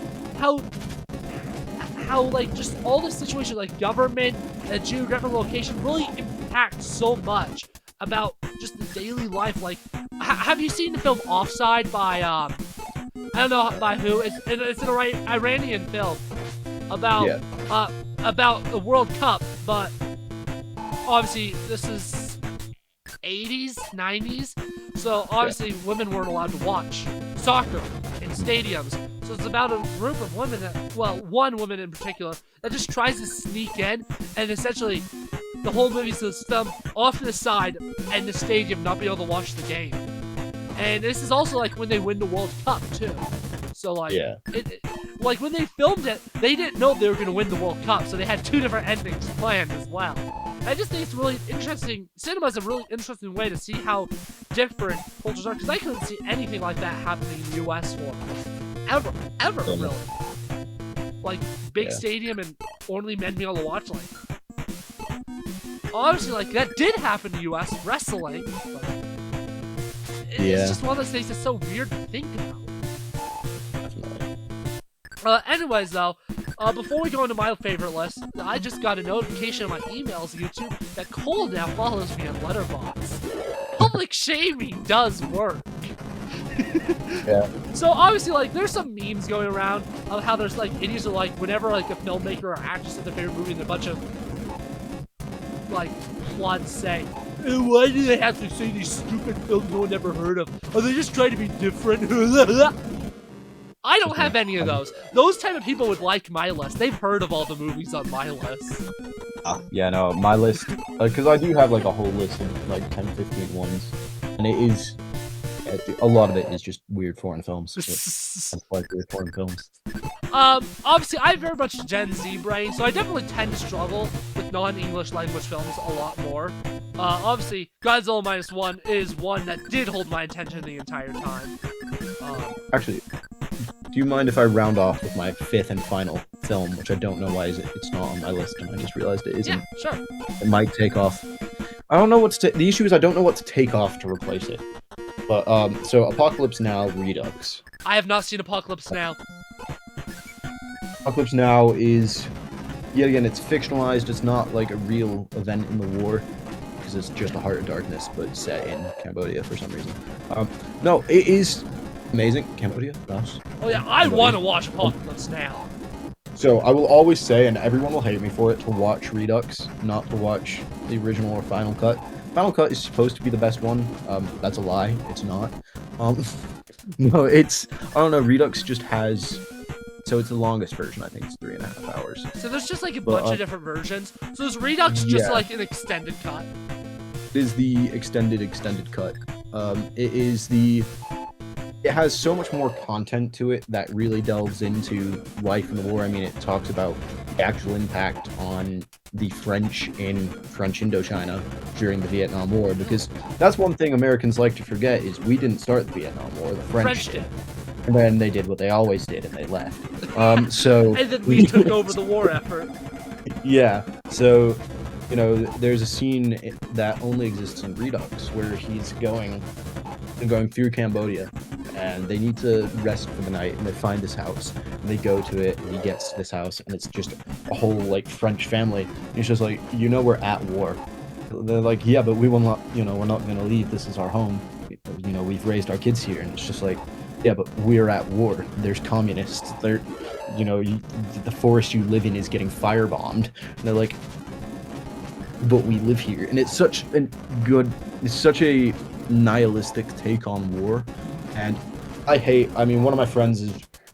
[SPEAKER 1] like just all the situations like government and geographical location really impact so much about just the daily life. Like, have you seen the film Offside by I don't know by who. It's an Iranian film about the World Cup, but obviously this is 80s, 90s, so obviously women weren't allowed to watch soccer in stadiums. So it's about a group of women one woman in particular that just tries to sneak in, and essentially the whole movie's just filmed off to the side and the stadium not being able to watch the game. And this is also like when they win the World Cup too. So like, like when they filmed it, they didn't know they were going to win the World Cup, so they had 2 different endings planned as well. I just think it's really interesting. Cinema's a really interesting way to see how different cultures are, because I couldn't see anything like that happening in the U.S. for ever really. Like big stadium and only men being able to watch. Like, obviously, like that did happen in the U.S. wrestling. But it's just one of those things that's so weird to think about. Anyways, though, before we go into my favorite list, I just got a notification on my emails YouTube that Cole now follows me on Letterboxd. Public shaming does work.
[SPEAKER 3] Yeah.
[SPEAKER 1] So obviously, like, there's some memes going around of how there's like idiots are like whenever like a filmmaker or actress in their favorite movie and a bunch of like plugs say, why do they have to say these stupid films no one ever heard of? Are they just trying to be different? I don't have any of those. Those type of people would like my list. They've heard of all the movies on my list.
[SPEAKER 3] Yeah, no, my list, because I do have like a whole list of like 10, 15 ones, and it is, a lot of it is just weird foreign films. It's like weird foreign films.
[SPEAKER 1] Obviously, I have very much Gen Z brain, so I definitely tend to struggle with non-English language films a lot more. Obviously, Godzilla Minus One is one that did hold my attention the entire time.
[SPEAKER 3] Actually, do you mind if I round off with my 5th and final film, which I don't know why it's not on my list, and I just realized it isn't.
[SPEAKER 1] Yeah, sure.
[SPEAKER 3] It might take off. I don't know what to the issue is I don't know what to take off to replace it. But, so Apocalypse Now Redux.
[SPEAKER 1] I have not seen Apocalypse Now.
[SPEAKER 3] Apocalypse Now is, yet again, it's fictionalized. It's not like a real event in the war, because it's just a Heart of Darkness, but set in Cambodia for some reason. No, it is amazing. Cambodia? Laos?
[SPEAKER 1] Oh yeah, I want to watch Apocalypse Now.
[SPEAKER 3] So I will always say, and everyone will hate me for it, to watch Redux, not to watch the original or Final Cut. Final Cut is supposed to be the best one. That's a lie. It's not. No, it's, I don't know, Redux just has, so it's the longest version. I think it's 3.5 hours.
[SPEAKER 1] So there's just like a bunch of different versions. So is Redux just like an extended cut?
[SPEAKER 3] It is the extended cut. It has so much more content to it that really delves into life in the war. I mean, it talks about the actual impact on the French in French Indochina during the Vietnam War, because that's one thing Americans like to forget is we didn't start the Vietnam War, the French did. And then they did what they always did, and they left. So
[SPEAKER 1] and then we took over the war effort.
[SPEAKER 3] Yeah, so, you know, there's a scene that only exists in Redux where he's going through Cambodia, and they need to rest for the night, and they find this house, and they go to it, and he gets to this house, and it's just a whole, like, French family, and he's just like, you know, we're at war. They're like, yeah, but we will not, you know, we're not going to leave, this is our home, you know, we've raised our kids here, and it's just like, yeah, but we're at war, there's communists, they're, you know, the forest you live in is getting firebombed, and they're like, but we live here, and it's such a nihilistic take on war, and I mean, one of my friends is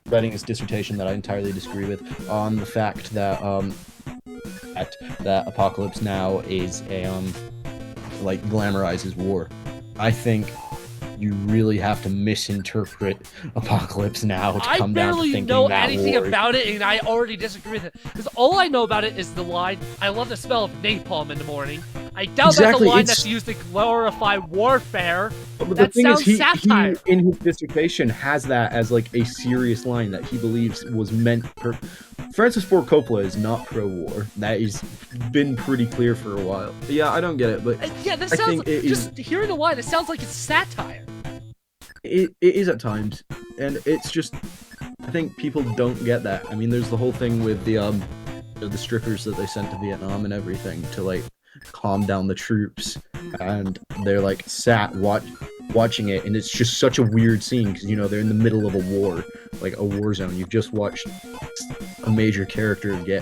[SPEAKER 3] writing his dissertation that I entirely disagree with on the fact that that Apocalypse Now is a like glamorizes war. I think you really have to misinterpret Apocalypse Now to come down to thinking that war.
[SPEAKER 1] I barely know anything about it, and I already disagree with it. Because all I know about it is the line, I love the smell of napalm in the morning. I doubt that's a line that's used to glorify warfare.
[SPEAKER 3] But
[SPEAKER 1] that
[SPEAKER 3] the thing
[SPEAKER 1] sounds
[SPEAKER 3] is,
[SPEAKER 1] satire.
[SPEAKER 3] He, in his dissertation, has that as like a serious line that he believes was meant for... Francis Ford Coppola is not pro-war. That has been pretty clear for a while. Yeah, I don't get it, but
[SPEAKER 1] yeah, that sounds like, just hearing the line, it sounds like it's satire.
[SPEAKER 3] It is at times, and it's just, I think people don't get that. I mean, there's the whole thing with the strippers that they sent to Vietnam and everything to like calm down the troops, and they're like sat watching it, and it's just such a weird scene because, you know, they're in the middle of a war, like a war zone. You've just watched a major character get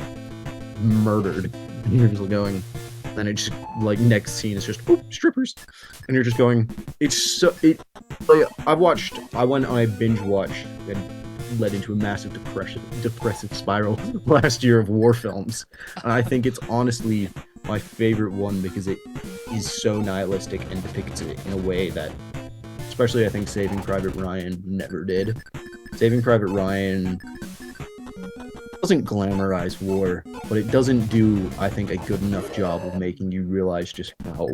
[SPEAKER 3] murdered, and you're just going, then it just like next scene is just strippers, and you're just going, it's Like, I went on a binge watch and led into a massive depressive spiral last year of war films. And I think it's honestly my favorite one because it is so nihilistic and depicts it in a way that, especially I think Saving Private Ryan never did. Saving Private Ryan doesn't glamorize war, but it doesn't do, I think, a good enough job of making you realize just how,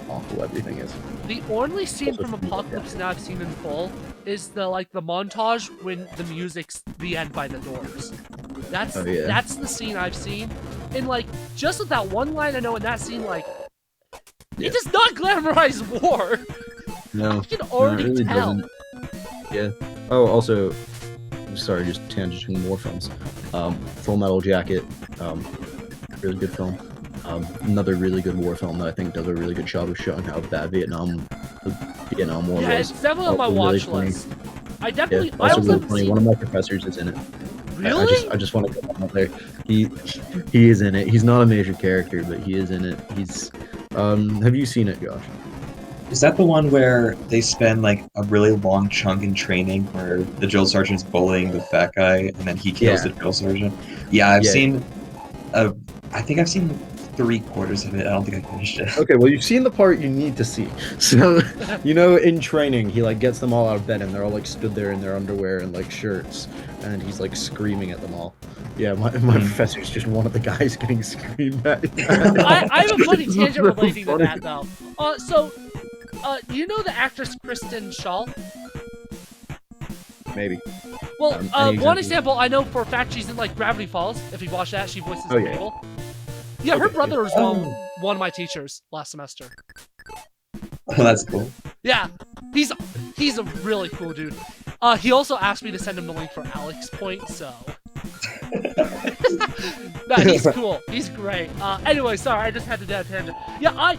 [SPEAKER 3] awful everything is.
[SPEAKER 1] The only scene from Apocalypse Now I've seen in full is the montage when the music's The End by the Doors. That's the scene I've seen. And just with that one line I know in that scene, it does not glamorize war.
[SPEAKER 3] No.
[SPEAKER 1] You can already
[SPEAKER 3] really
[SPEAKER 1] tell.
[SPEAKER 3] Doesn't. Yeah. Oh, also, sorry, just tangenting war films. Full Metal Jacket, really good film. Another really good war film that I think does a really good job of showing how bad the Vietnam War was.
[SPEAKER 1] Yeah, it's definitely on my watch list. I definitely.
[SPEAKER 3] Yeah, also really funny. One of my professors is in it.
[SPEAKER 1] Really?
[SPEAKER 3] I just want to get out there. He is in it. He's not a major character, but he is in it. He's. Have you seen it, Josh?
[SPEAKER 2] Is that the one where they spend a really long chunk in training where the drill sergeant's bullying the fat guy and then he kills the drill sergeant? Yeah, I've seen. I think I've seen 3/4 of it. I don't think I finished it.
[SPEAKER 3] Okay, well, you've seen the part you need to see. So, in training, he gets them all out of bed and they're all stood there in their underwear and shirts, and he's screaming at them all. Yeah, my professor's just one of the guys getting screamed at.
[SPEAKER 1] I have a funny tangent relating to that though. Do you know the actress Kristen Schaal?
[SPEAKER 3] Maybe.
[SPEAKER 1] Well, one example I know for a fact she's in Gravity Falls. If you watch that, she voices Mabel. Yeah, her brother was one of my teachers last semester.
[SPEAKER 2] Oh, that's cool.
[SPEAKER 1] Yeah, he's a really cool dude. He also asked me to send him the link for Alex Point, so. No, he's cool. He's great. Anyway, sorry, I just had to do a tangent. Yeah,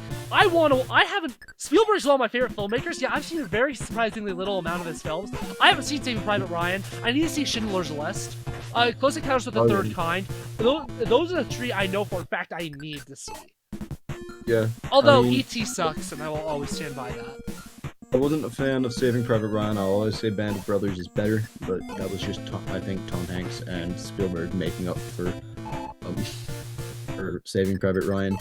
[SPEAKER 1] Spielberg's one of my favorite filmmakers. Yeah, I've seen a very surprisingly little amount of his films. I haven't seen Saving Private Ryan. I need to see Schindler's List. Close Encounters with the Third Kind. Those are the three I know for a fact I need to see.
[SPEAKER 3] Yeah.
[SPEAKER 1] Although E.T. sucks, and I will always stand by that.
[SPEAKER 3] I wasn't a fan of Saving Private Ryan. I'll always say Band of Brothers is better, but that was just, I think, Tom Hanks and Spielberg making up for Saving Private Ryan.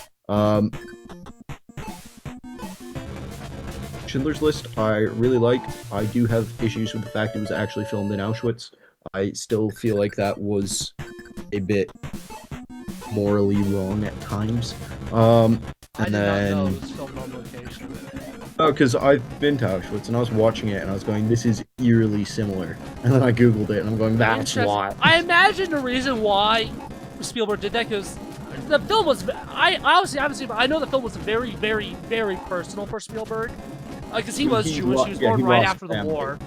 [SPEAKER 3] Schindler's List, I really liked. I do have issues with the fact it was actually filmed in Auschwitz. I still feel like that was a bit morally wrong at times.
[SPEAKER 1] I did not know it was filmed on location.
[SPEAKER 3] Oh, because I've been to Auschwitz and I was watching it and I was going, this is eerily similar. And then I googled it and I'm going, that's why.
[SPEAKER 1] I imagine the reason why Spielberg did that because the film was. I obviously haven't seen it, but I know the film was very, very, very personal for Spielberg. Because he was Jewish. He was born right after the war.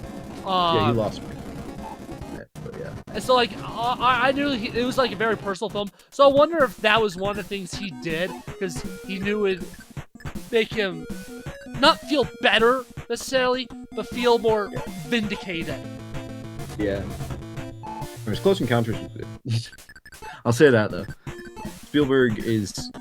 [SPEAKER 3] Yeah, he lost me.
[SPEAKER 1] And so, I knew it was a very personal film. So I wonder if that was one of the things he did because he knew it would make him not feel better necessarily, but feel more vindicated.
[SPEAKER 3] Yeah. It was Close Encounters. I'll say that though. Spielberg is,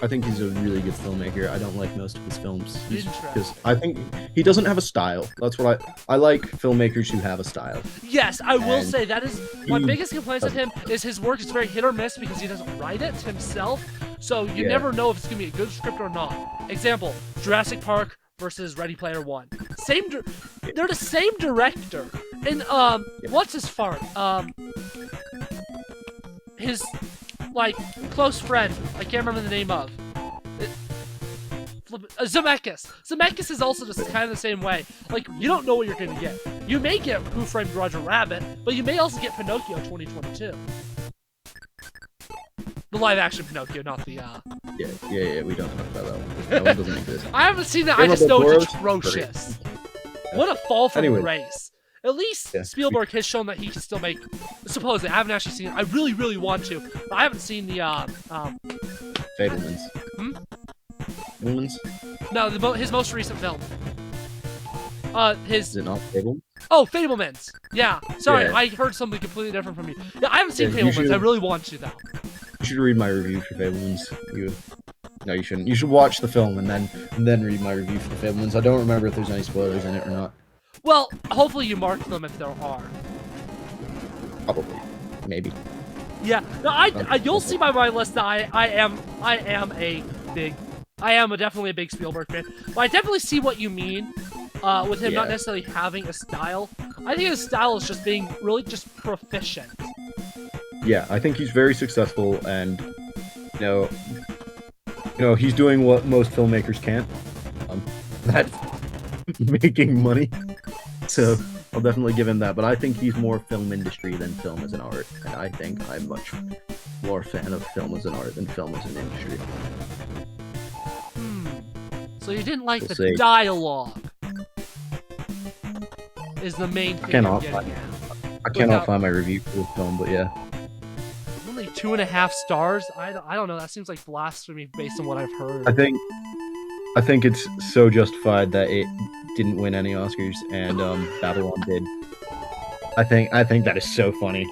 [SPEAKER 3] I think he's a really good filmmaker. I don't like most of his films because I think he doesn't have a style. That's what I like filmmakers who have a style.
[SPEAKER 1] Yes, I will say that is my biggest complaints with him is his work is very hit or miss because he doesn't write it himself. So you never know if it's gonna be a good script or not. Example: Jurassic Park versus Ready Player One. They're the same director. And what's his fart? His close friend. I can't remember the name of. Zemeckis. Zemeckis is also just kind of the same way. You don't know what you're going to get. You may get Who Framed Roger Rabbit, but you may also get Pinocchio 2022. The live-action Pinocchio, not the,
[SPEAKER 3] Yeah, we don't talk about that one. That one doesn't exist.
[SPEAKER 1] I haven't seen that, I just know it's atrocious. What a fall from grace. At least Spielberg has shown that he can still make... Supposedly, I haven't actually seen it. I really, really want to. But I haven't seen the,
[SPEAKER 3] Fablemans. Fablemans?
[SPEAKER 1] No, his most recent film.
[SPEAKER 3] Is it not Fablemans?
[SPEAKER 1] Oh, Fablemans. Yeah. Sorry, I heard something completely different from you. Yeah, I haven't seen Fablemans. I really want to, though.
[SPEAKER 3] You should read my review for Fablemans. No, you shouldn't. You should watch the film and then read my review for The Fabelmans. I don't remember if there's any spoilers in it or not.
[SPEAKER 1] Well, hopefully you mark them if there are.
[SPEAKER 3] Probably. Maybe.
[SPEAKER 1] Yeah, no, you'll see by my list that I am definitely a big Spielberg fan. But I definitely see what you mean with him not necessarily having a style. I think his style is just being really just proficient.
[SPEAKER 3] Yeah, I think he's very successful, and you know, he's doing what most filmmakers can't. That's making money. So I'll definitely give him that. But I think he's more film industry than film as an art, and I think I'm much more a fan of film as an art than film as an industry.
[SPEAKER 1] So you didn't like the dialogue? Is the main thing I'm getting at.
[SPEAKER 3] I cannot find my review for this film, but yeah.
[SPEAKER 1] Only 2.5 stars? I don't know. That seems like blasphemy based on what I've heard.
[SPEAKER 3] I think it's so justified that it didn't win any Oscars and Babylon did. I think that is so funny.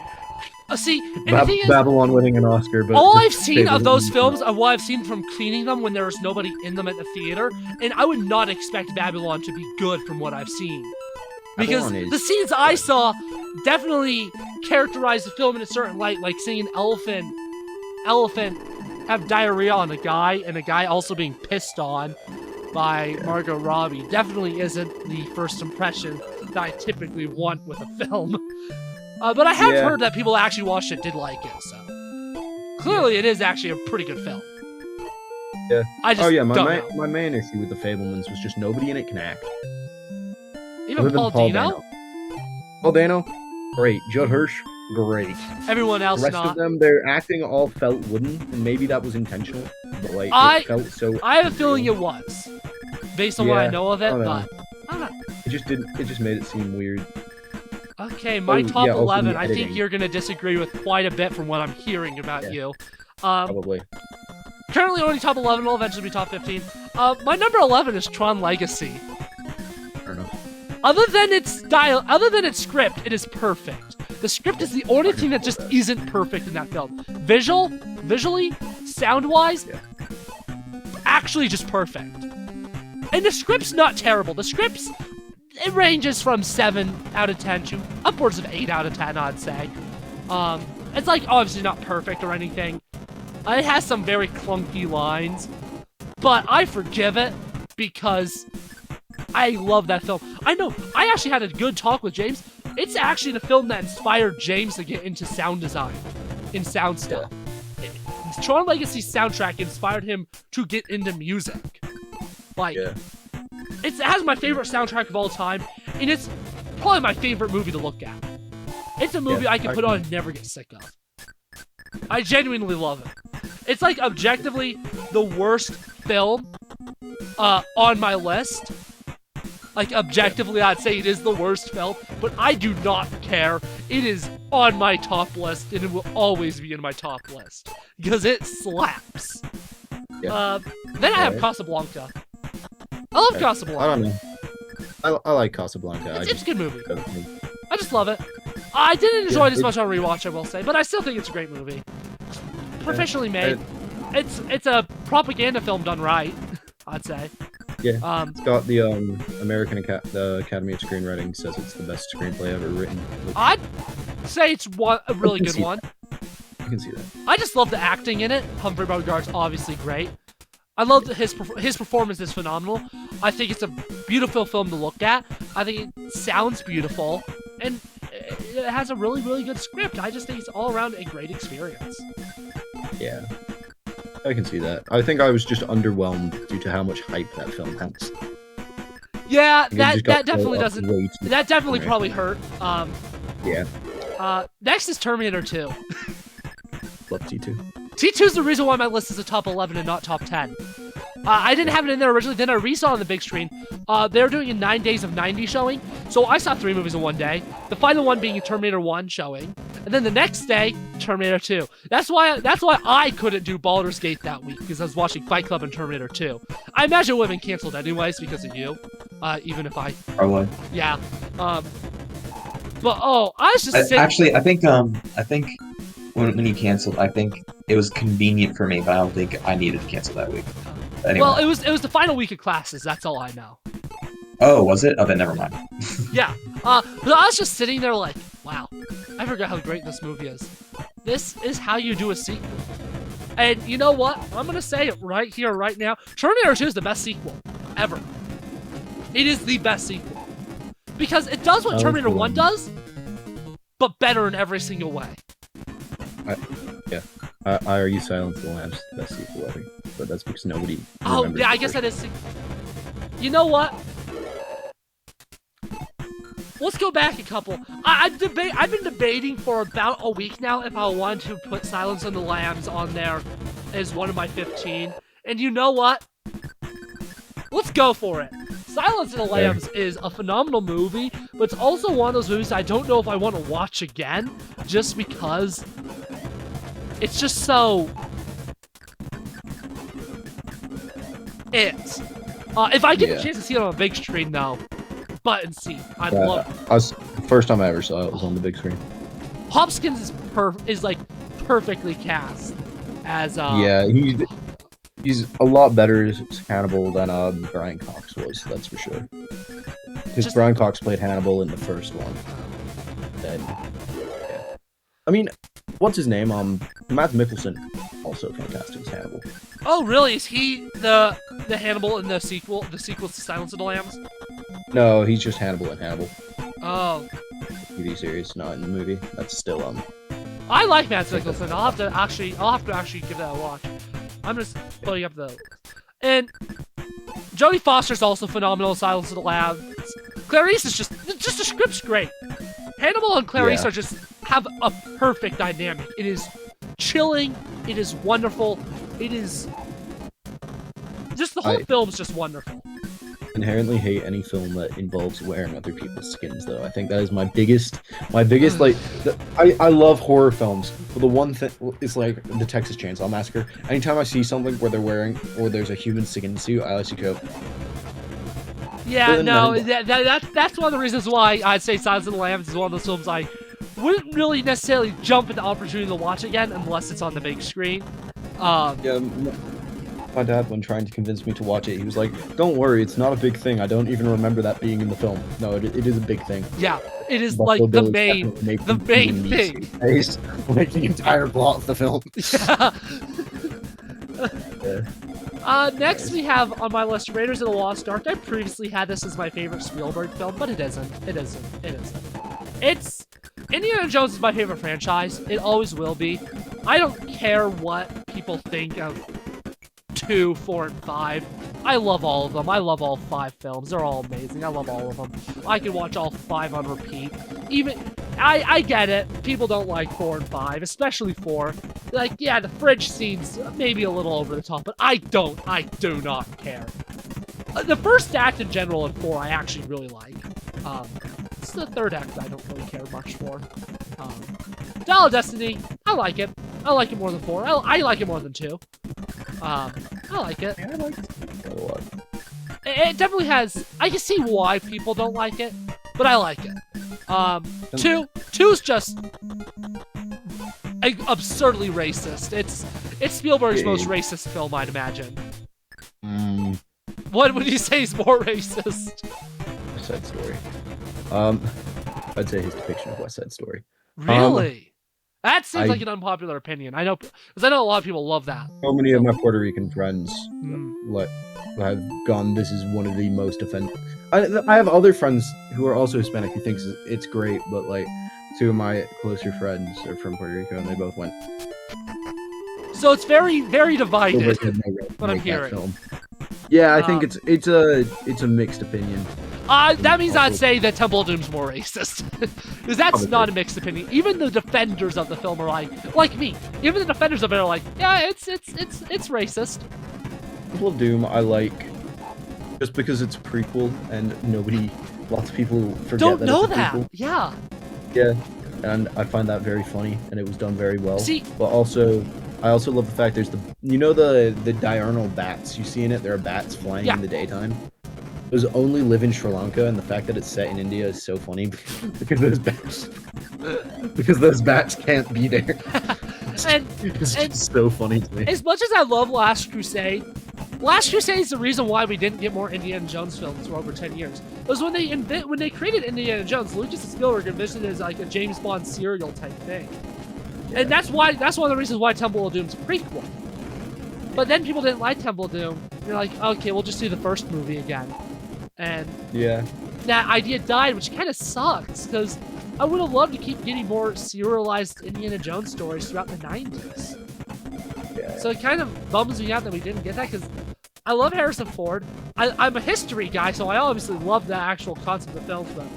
[SPEAKER 1] See, and the thing is,
[SPEAKER 3] Babylon winning an Oscar, but
[SPEAKER 1] all I've seen of those films are what I've seen from cleaning them when there was nobody in them at the theater, and I would not expect Babylon to be good from what I've seen. Because the scenes I saw definitely characterize the film in a certain light, like seeing an elephant have diarrhea on a guy, and a guy also being pissed on by Margot Robbie. Definitely isn't the first impression that I typically want with a film. But I have heard that people actually watched it did like it, so clearly it is actually a pretty good film.
[SPEAKER 3] Yeah.
[SPEAKER 1] My
[SPEAKER 3] main issue with The Fabelmans was just nobody in it can act.
[SPEAKER 1] Even Paul Dano?
[SPEAKER 3] Paul Dano, great. Judd Hirsch, great.
[SPEAKER 1] Everyone else
[SPEAKER 3] the rest
[SPEAKER 1] not.
[SPEAKER 3] of them, their acting all felt wooden, and maybe that was intentional. But like, it felt so.
[SPEAKER 1] I have a feeling it was, based on what I know of it. But I don't know.
[SPEAKER 3] It just made it seem weird.
[SPEAKER 1] Okay, my top 11. I think you're gonna disagree with quite a bit from what I'm hearing about you.
[SPEAKER 3] Probably.
[SPEAKER 1] Currently only top 11. Will eventually be top 15. My number 11 is Tron Legacy.
[SPEAKER 3] Fair enough.
[SPEAKER 1] Other than its style, other than its script, it is perfect. The script is the only thing that just isn't perfect in that film. Visually, sound-wise, actually just perfect. And the script's not terrible. The script's, it ranges from 7 out of 10 to upwards of 8 out of 10, I'd say. It's like obviously not perfect or anything. It has some very clunky lines, but I forgive it because I love that film. I know, I actually had a good talk with James. It's actually the film that inspired James to get into sound design, in sound stuff. Tron Legacy's soundtrack inspired him to get into music. It has my favorite soundtrack of all time, and it's probably my favorite movie to look at. It's a movie I can put on and never get sick of. I genuinely love it. It's like objectively the worst film on my list. Like objectively, I'd say it is the worst film, but I do not care. It is on my top list, and it will always be in my top list because it slaps. Then I have Casablanca. I love Casablanca.
[SPEAKER 3] I don't know. I like Casablanca.
[SPEAKER 1] It's a good movie. I just love it. I didn't enjoy it as much on rewatch, I will say, but I still think it's a great movie. Professionally made. It's a propaganda film done right, I'd say.
[SPEAKER 3] Yeah, it's got the the Academy of Screenwriting says it's the best screenplay ever written.
[SPEAKER 1] I'd say it's a really good one.
[SPEAKER 3] I can see that.
[SPEAKER 1] I just love the acting in it. Humphrey Bogart's obviously great. I love his performance is phenomenal. I think it's a beautiful film to look at. I think it sounds beautiful, and it has a really, really good script. I just think it's all around a great experience.
[SPEAKER 3] Yeah. I can see that. I think I was just underwhelmed due to how much hype that film has.
[SPEAKER 1] Yeah, that definitely doesn't. That definitely probably hurt. Next is Terminator 2.
[SPEAKER 3] Love T2.
[SPEAKER 1] T2's the reason why my list is a top 11 and not top 10. I didn't have it in there originally, then I resaw on the big screen. They were doing a 9 Days of 90 showing, so I saw 3 movies in one day. The final one being Terminator 1 showing, and then the next day, Terminator 2. That's why I couldn't do Baldur's Gate that week, because I was watching Fight Club and Terminator 2. I imagine it would have been canceled anyways because of you, even if I...
[SPEAKER 2] Probably.
[SPEAKER 1] Yeah. But, I was just saying...
[SPEAKER 2] Actually, I think when you canceled, I think it was convenient for me, but I don't think I needed to cancel that week. Anyway.
[SPEAKER 1] Well, it was the final week of classes. That's all I know.
[SPEAKER 2] Oh, was it? Oh, then never mind.
[SPEAKER 1] Yeah. But I was just sitting there like, wow, I forgot how great this movie is. This is how you do a sequel. And you know what? I'm gonna say it right here, right now. Terminator 2 is the best sequel ever. It is the best sequel because it does what Terminator 1 does, but better in every single way.
[SPEAKER 3] I argue Silence of the Lambs is the best sequel ever, but that's because nobody.
[SPEAKER 1] Oh yeah, I guess that is. You know what? Let's go back a couple. I've been debating for about a week now if I want to put Silence of the Lambs on there as one of my 15. And you know what? Let's go for it. Silence of the Lambs is a phenomenal movie, but it's also one of those movies I don't know if I want to watch again, just because it's just so... If I get a chance to see it on a big screen, though, button seat. I'd love it.
[SPEAKER 3] First time I ever saw it was on the big screen.
[SPEAKER 1] Hopkins is like perfectly cast as
[SPEAKER 3] yeah, he's a lot better as Hannibal than Brian Cox was, that's for sure. Because Brian Cox played Hannibal in the first one. Then yeah. I mean, what's his name? Matt Mikkelsen also fantastic as Hannibal.
[SPEAKER 1] Oh really? Is he the Hannibal in the sequel to Silence of the Lambs?
[SPEAKER 3] No, he's just Hannibal in Hannibal.
[SPEAKER 1] Oh.
[SPEAKER 3] TV series, not in the movie. That's still
[SPEAKER 1] I like Matt Mikkelsen. I'll have to actually give that a watch. I'm just putting up the and Jodie Foster's also phenomenal in Silence of the Lambs. Clarice is just the script's great. Hannibal and Clarice are just have a perfect dynamic. It is chilling. It is wonderful. It is just the whole film's just wonderful.
[SPEAKER 3] Inherently hate any film that involves wearing other people's skins, though. I think that is my biggest like I love horror films, but the one thing is like the Texas Chainsaw Massacre. Anytime I see something where they're wearing or there's a human skin suit, I like to go.
[SPEAKER 1] Yeah, no, that's one of the reasons why I'd say Silence of the Lambs is one of those films I wouldn't really necessarily jump at the opportunity to watch again unless it's on the big screen.
[SPEAKER 3] Yeah, my dad, when trying to convince me to watch it, he was like, "Don't worry, it's not a big thing. I don't even remember that being in the film." No, it is a big thing.
[SPEAKER 1] Yeah, it is like the main thing.
[SPEAKER 3] Like the entire plot of the film.
[SPEAKER 1] Yeah. Next we have on my list Raiders of the Lost Ark. I previously had this as my favorite Spielberg film, but it isn't. It's Indiana Jones is my favorite franchise. It always will be. I don't care what people think of 2, 4, and 5. I love all of them. I love all 5 films. They're all amazing. I love all of them. I can watch all 5 on repeat. Even I get it. People don't like 4 and 5, especially 4. Like, yeah, the fridge scene's maybe a little over the top, but I do not care. The first act in general in 4 I actually really like. It's the third act I don't really care much for. Dial of Destiny, I like it. I like it more than 4. I like it more than 2. I like it.
[SPEAKER 3] I like it a lot.
[SPEAKER 1] It definitely has. I can see why people don't like it, but I like it. 2's just absurdly racist. It's Spielberg's most racist film, I'd imagine. What would you say is more racist?
[SPEAKER 3] West Side Story. I'd say his depiction of West Side Story.
[SPEAKER 1] Really? That seems like an unpopular opinion. I know, because I know a lot of people love that.
[SPEAKER 3] So many of my Puerto Rican friends have gone, this is one of the most offensive. I have other friends who are also Hispanic who thinks it's great, but like 2 of my closer friends are from Puerto Rico and they both went.
[SPEAKER 1] So it's very, very divided. What I'm hearing.
[SPEAKER 3] Film. Yeah, I think it's a mixed opinion.
[SPEAKER 1] That means I'd say that Temple of Doom's more racist. Because that's not a mixed opinion. Even the defenders of the film are like me. Even the defenders of it are like, yeah, it's racist.
[SPEAKER 3] Temple of Doom I like just because it's a prequel and lots of people forget
[SPEAKER 1] don't
[SPEAKER 3] that
[SPEAKER 1] know
[SPEAKER 3] it's a
[SPEAKER 1] that.
[SPEAKER 3] prequel.
[SPEAKER 1] Yeah.
[SPEAKER 3] Yeah, and I find that very funny and it was done very well.
[SPEAKER 1] See,
[SPEAKER 3] but also I also love the fact there's the diurnal bats you see in it. There are bats flying in the daytime. Those only live in Sri Lanka, and the fact that it's set in India is so funny because those bats can't be there.
[SPEAKER 1] And
[SPEAKER 3] It's just so funny to me.
[SPEAKER 1] as much as I love Last Crusade is the reason why we didn't get more Indiana Jones films for over 10 years. It was when they created Indiana Jones, Lucas and Spielberg envisioned it as like a James Bond serial type thing.
[SPEAKER 3] Yeah.
[SPEAKER 1] And that's one of the reasons why Temple of Doom's a prequel. But then people didn't like Temple of Doom. They're like, okay, we'll just do the first movie again. And
[SPEAKER 3] Yeah.
[SPEAKER 1] that idea died, which kind of sucks, because I would have loved to keep getting more serialized Indiana Jones stories throughout the 90s.
[SPEAKER 3] Yeah.
[SPEAKER 1] So it kind of bums me out that we didn't get that, because I love Harrison Ford. I'm a history guy, so I obviously love the actual concept of films, but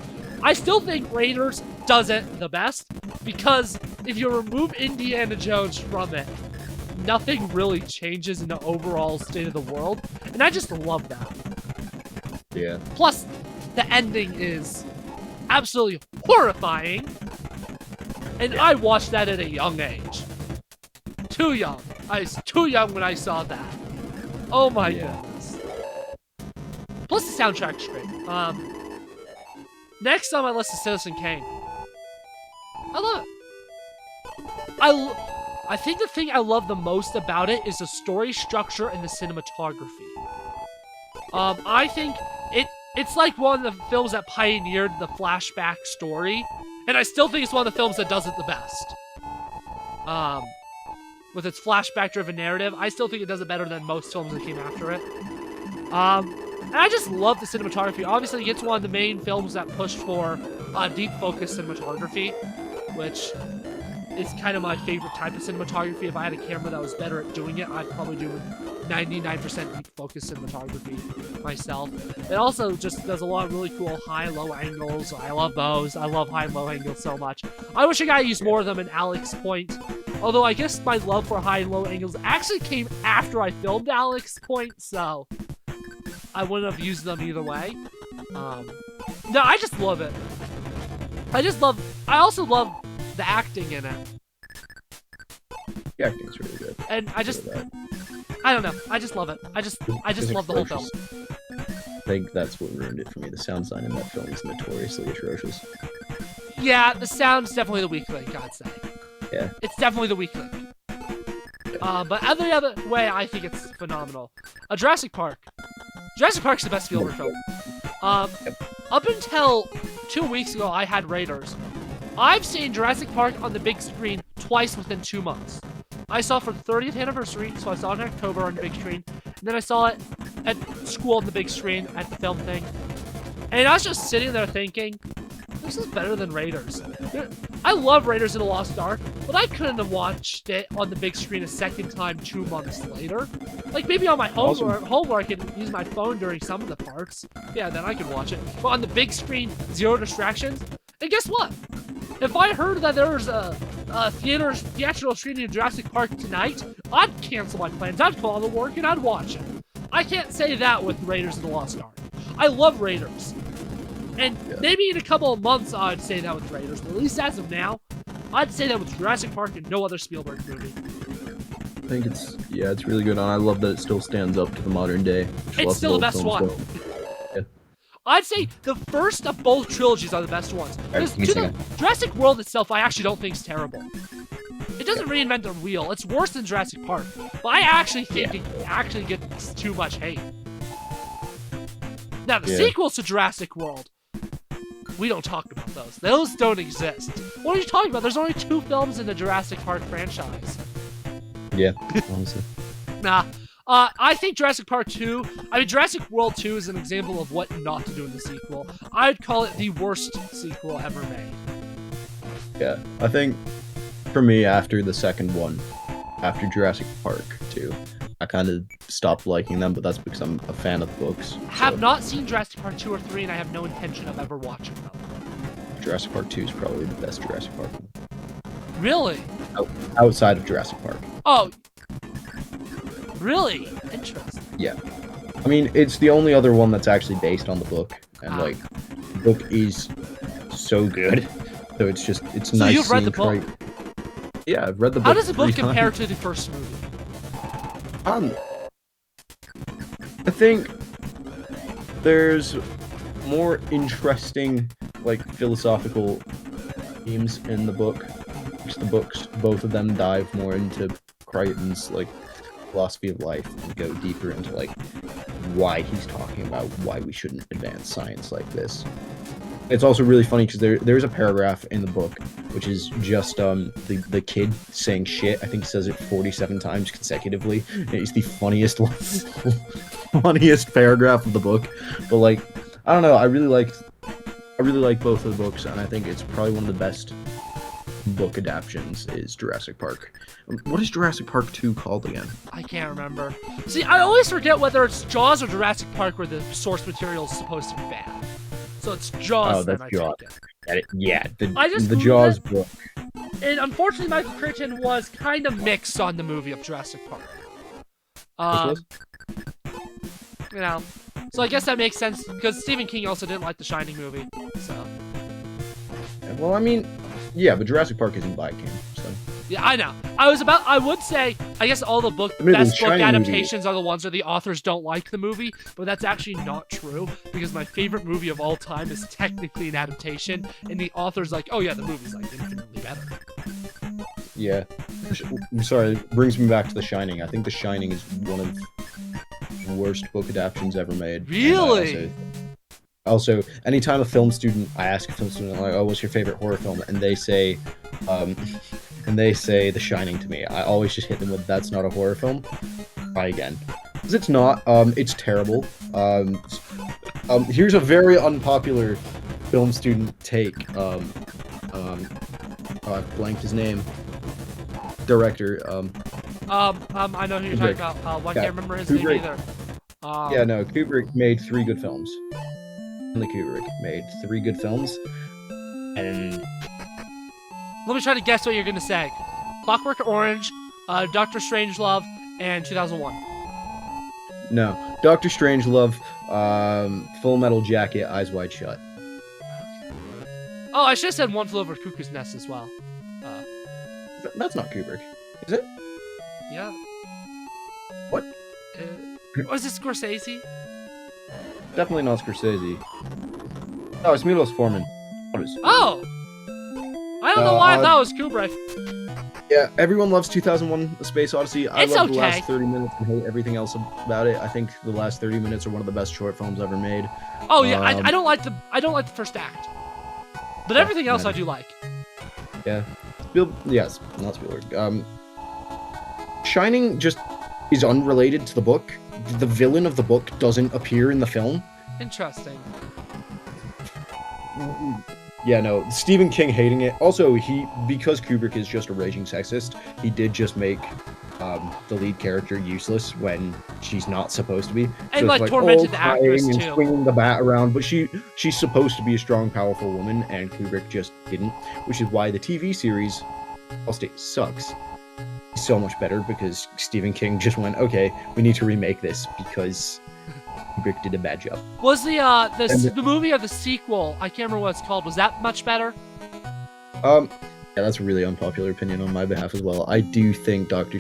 [SPEAKER 1] I still think Raiders does it the best, because if you remove Indiana Jones from it, nothing really changes in the overall state of the world, and I just love that.
[SPEAKER 3] Yeah.
[SPEAKER 1] Plus, the ending is absolutely horrifying, and I watched that at a young age. Too young. I was too young when I saw that. Oh my goodness. Plus, the soundtrack's great. Next on my list is Citizen Kane. I love it. I think the thing I love the most about it is the story structure and the cinematography. I think it's like one of the films that pioneered the flashback story, and I still think it's one of the films that does it the best. With its flashback-driven narrative, I still think it does it better than most films that came after it. And I just love the cinematography. Obviously, it's one of the main films that pushed for deep focus cinematography, which is kind of my favorite type of cinematography. If I had a camera that was better at doing it, I'd probably do 99% deep focus cinematography myself. It also just does a lot of really cool high and low angles. I love those. I love high and low angles so much. I wish I got to use more of them in Alex Point. Although I guess my love for high and low angles actually came after I filmed Alex Point, so I wouldn't have used them either way. No, I just love it. I also love the acting in it.
[SPEAKER 3] The acting's really good.
[SPEAKER 1] And I don't know. I just love it. I just love the whole film.
[SPEAKER 3] I think that's what ruined it for me. The sound design in that film is notoriously atrocious.
[SPEAKER 1] Yeah, the sound's definitely the weak link, I'd say.
[SPEAKER 3] Yeah.
[SPEAKER 1] It's definitely the weak link. But every other way, I think it's phenomenal. Jurassic Park. Jurassic Park's the best Spielberg film. Up until 2 weeks ago, I had Raiders. I've seen Jurassic Park on the big screen twice within 2 months. I saw it for the 30th anniversary, so I saw it in October on the big screen. And then I saw it at school on the big screen at the film thing. And I was just sitting there thinking, this is better than Raiders. I love Raiders of the Lost Ark, but I couldn't have watched it on the big screen a second time 2 months later. Like, maybe on my homework, I could use my phone during some of the parts. Yeah, then I could watch it. But on the big screen, zero distractions. And guess what? If I heard that there was a theatrical screening of Jurassic Park tonight, I'd cancel my plans. I'd call to work and I'd watch it. I can't say that with Raiders of the Lost Ark. I love Raiders. And maybe in a couple of months I'd say that with Raiders, but at least as of now, I'd say that with Jurassic Park and no other Spielberg movie.
[SPEAKER 3] I think it's really good, and I love that it still stands up to the modern day.
[SPEAKER 1] It's still the best one.
[SPEAKER 3] Yeah.
[SPEAKER 1] I'd say the first of both trilogies are the best ones. Because Jurassic World itself, I actually don't think is terrible. It doesn't reinvent the wheel. It's worse than Jurassic Park, but I actually think it actually gets too much hate. Now, the sequels to Jurassic World, we don't talk about those. Those don't exist. What are you talking about? There's only 2 films in the Jurassic Park franchise.
[SPEAKER 3] Yeah, honestly.
[SPEAKER 1] Nah. I think Jurassic Jurassic World 2 is an example of what not to do in the sequel. I'd call it the worst sequel ever made.
[SPEAKER 3] Yeah, I think for me, after the second one, after Jurassic Park 2, I kind of stopped liking them, but that's because I'm a fan of the books.
[SPEAKER 1] Have not seen Jurassic Park 2 or 3, and I have no intention of ever watching them.
[SPEAKER 3] Jurassic Park 2 is probably the best Jurassic Park one.
[SPEAKER 1] Really?
[SPEAKER 3] Outside of Jurassic Park.
[SPEAKER 1] Oh. Really? Interesting.
[SPEAKER 3] Yeah. I mean, it's the only other one that's actually based on the book, and the book is so good. So it's
[SPEAKER 1] so
[SPEAKER 3] nice.
[SPEAKER 1] You've read the book?
[SPEAKER 3] Yeah, I've read the book.
[SPEAKER 1] How does the book compare to the first movie?
[SPEAKER 3] I think there's more interesting, philosophical themes in the book books. Both of them dive more into Crichton's like philosophy of life and go deeper into like why he's talking about why we shouldn't advance science like this. It's also really funny because there's a paragraph in the book which is just the kid saying shit. I think he says it 47 times consecutively. It's the funniest funniest paragraph of the book. But like, I don't know, I really like both of the books, and I think it's probably one of the best book adaptions is Jurassic Park. What is Jurassic Park 2 called again?
[SPEAKER 1] I can't remember. See, I always forget whether it's Jaws or Jurassic Park where the source material is supposed to be bad. So it's Jaws.
[SPEAKER 3] Oh, that's Jaws. Yeah,
[SPEAKER 1] the
[SPEAKER 3] Jaws book.
[SPEAKER 1] And unfortunately, Michael Crichton was kind of mixed on the movie of Jurassic Park. You know, so I guess that makes sense because Stephen King also didn't like the Shining movie. So.
[SPEAKER 3] Well, I mean, yeah, but Jurassic Park isn't by King, so.
[SPEAKER 1] Yeah, I know. I would say, I guess all the best book adaptations are the ones where the authors don't like the movie, but that's actually not true, because my favorite movie of all time is technically an adaptation, and the author's like, oh yeah, the movie's like infinitely better.
[SPEAKER 3] Yeah. I'm sorry, it brings me back to The Shining. I think The Shining is one of the worst book adaptations ever made.
[SPEAKER 1] Really?
[SPEAKER 3] Also, anytime I ask a film student, like, oh, what's your favorite horror film? And they say The Shining to me. I always just hit them with, that's not a horror film. Try again. Because it's not. It's terrible. Here's a very unpopular film student take. I've blanked his name. Director.
[SPEAKER 1] I know who you're talking about. I can't remember his name either.
[SPEAKER 3] Kubrick made 3 good films. Kubrick made 3 good films, and
[SPEAKER 1] let me try to guess what you're gonna say. Clockwork Orange, Doctor Strangelove, and 2001.
[SPEAKER 3] No, Doctor Strangelove, Full Metal Jacket, Eyes Wide Shut.
[SPEAKER 1] Oh, I should have said One Flew Over Cuckoo's Nest as well.
[SPEAKER 3] That's not Kubrick, is it?
[SPEAKER 1] Yeah.
[SPEAKER 3] What?
[SPEAKER 1] Was it Scorsese?
[SPEAKER 3] Definitely not Scorsese. Oh, it's Milos Forman.
[SPEAKER 1] Oh! I don't know why I thought it was Kubrick.
[SPEAKER 3] Yeah, everyone loves 2001: A Space Odyssey. I love the
[SPEAKER 1] okay.
[SPEAKER 3] last 30 minutes and hate everything else about it. I think the last 30 minutes are one of the best short films ever made.
[SPEAKER 1] Oh yeah, I don't like the first act, but everything else I do like.
[SPEAKER 3] Yeah, yes, not Spielberg. Shining just is unrelated to the book. The villain of the book doesn't appear in the film.
[SPEAKER 1] Interesting.
[SPEAKER 3] Yeah, no, Stephen King hating it. Also, because Kubrick is just a raging sexist, he did just make the lead character useless when she's not supposed to be.
[SPEAKER 1] And so tormented the actress
[SPEAKER 3] and
[SPEAKER 1] too.
[SPEAKER 3] Swinging the bat around, but she's supposed to be a strong, powerful woman, and Kubrick just didn't. Which is why the TV series, whilst it sucks, is so much better because Stephen King just went, okay, we need to remake this because Kubrick did a bad job.
[SPEAKER 1] Was the movie or the sequel, I can't remember what it's called, was that much better?
[SPEAKER 3] Yeah, that's a really unpopular opinion on my behalf as well. I do think Doctor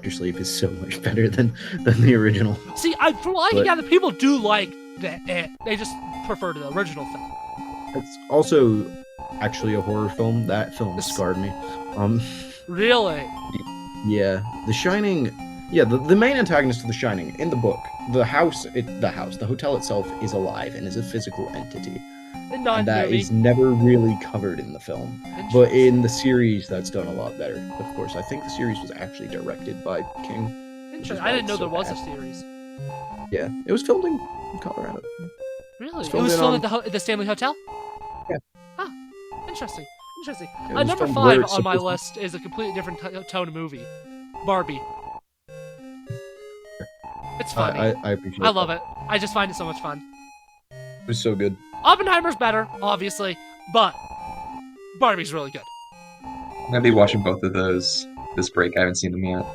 [SPEAKER 3] Sleep is so much better than the original.
[SPEAKER 1] See, from what I can gather, people do like it. They just prefer the original film.
[SPEAKER 3] It's also actually a horror film. That film scarred me.
[SPEAKER 1] Really?
[SPEAKER 3] Yeah, The Shining. Yeah, the main antagonist of The Shining in the book, the hotel itself is alive and is a physical entity. And that is never really covered in the film. But in the series, that's done a lot better. Of course, I think the series was actually directed by King.
[SPEAKER 1] Interesting. I didn't know there was a series.
[SPEAKER 3] Yeah, it was filmed in Colorado.
[SPEAKER 1] Really? It was filmed at the Stanley Hotel?
[SPEAKER 3] Yeah.
[SPEAKER 1] Huh. Interesting. Number 5 on my list is a completely different tone of movie. Barbie. It's funny.
[SPEAKER 3] I appreciate it.
[SPEAKER 1] I love it. I just find it so much fun.
[SPEAKER 3] It was so good.
[SPEAKER 1] Oppenheimer's better, obviously, but Barbie's really good.
[SPEAKER 2] I'm gonna be watching both of those this break. I haven't seen them yet.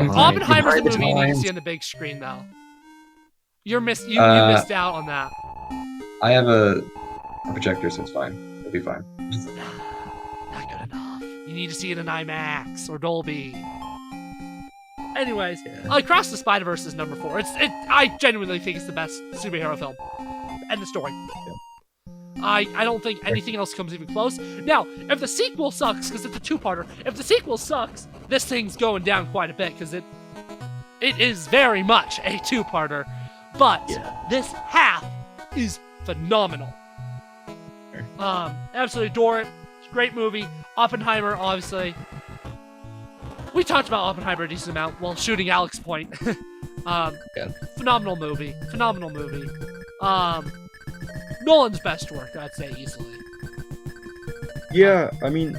[SPEAKER 1] Oppenheimer's the movie you need to see on the big screen, though. You missed out on that.
[SPEAKER 2] I have a projector, so it's fine. It'll be fine.
[SPEAKER 1] Not good enough. You need to see it in IMAX or Dolby. Anyways, Across the Spider-Verse is number 4. I genuinely think it's the best superhero film. End of story. I don't think anything else comes even close. Now, if the sequel sucks, because it's a two-parter, if the sequel sucks, this thing's going down quite a bit, because it is very much a two-parter. But this half is phenomenal. Absolutely adore it. It's a great movie. Oppenheimer, obviously. We talked about Oppenheimer a decent amount while shooting Alex Point. Phenomenal movie. Nolan's best work, I'd say, easily.
[SPEAKER 3] Yeah, I mean,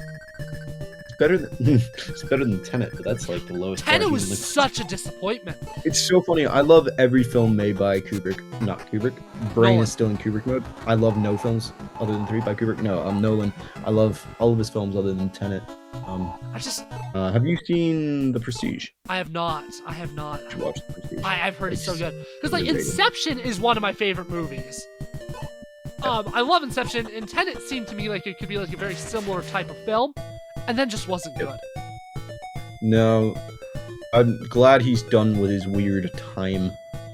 [SPEAKER 3] it's better than Tenet, but that's like the lowest.
[SPEAKER 1] Tenet was such a disappointment.
[SPEAKER 3] It's so funny. I love every film made by Kubrick. Not Kubrick. Brain
[SPEAKER 1] Nolan.
[SPEAKER 3] is still in Kubrick mode. I love no films other than 3 by Kubrick. No, Nolan. I love all of his films other than Tenet. Have you seen The Prestige?
[SPEAKER 1] I have not.
[SPEAKER 3] You should watch The Prestige.
[SPEAKER 1] I've heard it's so good. Because, like,
[SPEAKER 3] underrated.
[SPEAKER 1] Inception is one of my favorite movies. I love Inception, and Tenet seemed to me like it could be like a very similar type of film, and then just wasn't good.
[SPEAKER 3] No, I'm glad he's done with his weird time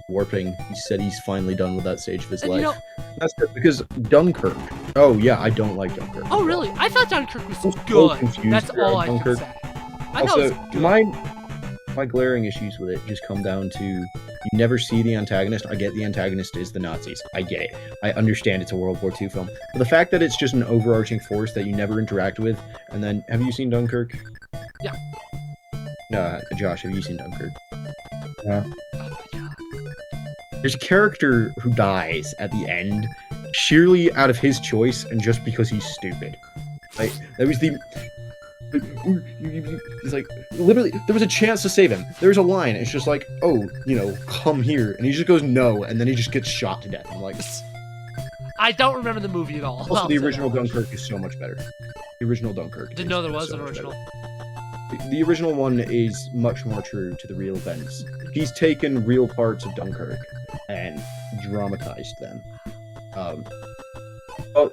[SPEAKER 3] warping. He said he's finally done with that stage of his
[SPEAKER 1] And
[SPEAKER 3] life.
[SPEAKER 1] you know-
[SPEAKER 3] That's good, because Dunkirk. Oh yeah, I don't like Dunkirk.
[SPEAKER 1] Oh, really? I thought Dunkirk was
[SPEAKER 3] I'm so
[SPEAKER 1] good.
[SPEAKER 3] confused
[SPEAKER 1] That's
[SPEAKER 3] there
[SPEAKER 1] all
[SPEAKER 3] on
[SPEAKER 1] I can
[SPEAKER 3] Dunkirk.
[SPEAKER 1] say. I thought it
[SPEAKER 3] Also,
[SPEAKER 1] was good.
[SPEAKER 3] my glaring issues with it just come down to you never see the antagonist. I get the antagonist is the Nazis. I get it. I understand it's a World War II film. But the fact that it's just an overarching force that you never interact with, and then have you seen Dunkirk?
[SPEAKER 1] Yeah.
[SPEAKER 3] No, Josh, have you seen Dunkirk?
[SPEAKER 2] Yeah.
[SPEAKER 1] Oh my God.
[SPEAKER 3] There's a character who dies at the end, sheerly out of his choice and just because he's stupid. Like that was the. He's like, literally, there was a chance to save him. There's a line. It's just like, oh, come here, and he just goes no, and then he just gets shot to death. I'm like,
[SPEAKER 1] I don't remember the movie at all.
[SPEAKER 3] also
[SPEAKER 1] I'll
[SPEAKER 3] the
[SPEAKER 1] say
[SPEAKER 3] original
[SPEAKER 1] that.
[SPEAKER 3] Dunkirk is so much better. The original Dunkirk.
[SPEAKER 1] Didn't know there was
[SPEAKER 3] so
[SPEAKER 1] an
[SPEAKER 3] much
[SPEAKER 1] original.
[SPEAKER 3] better. The original one is much more true to the real events. He's taken real parts of Dunkirk and dramatized them.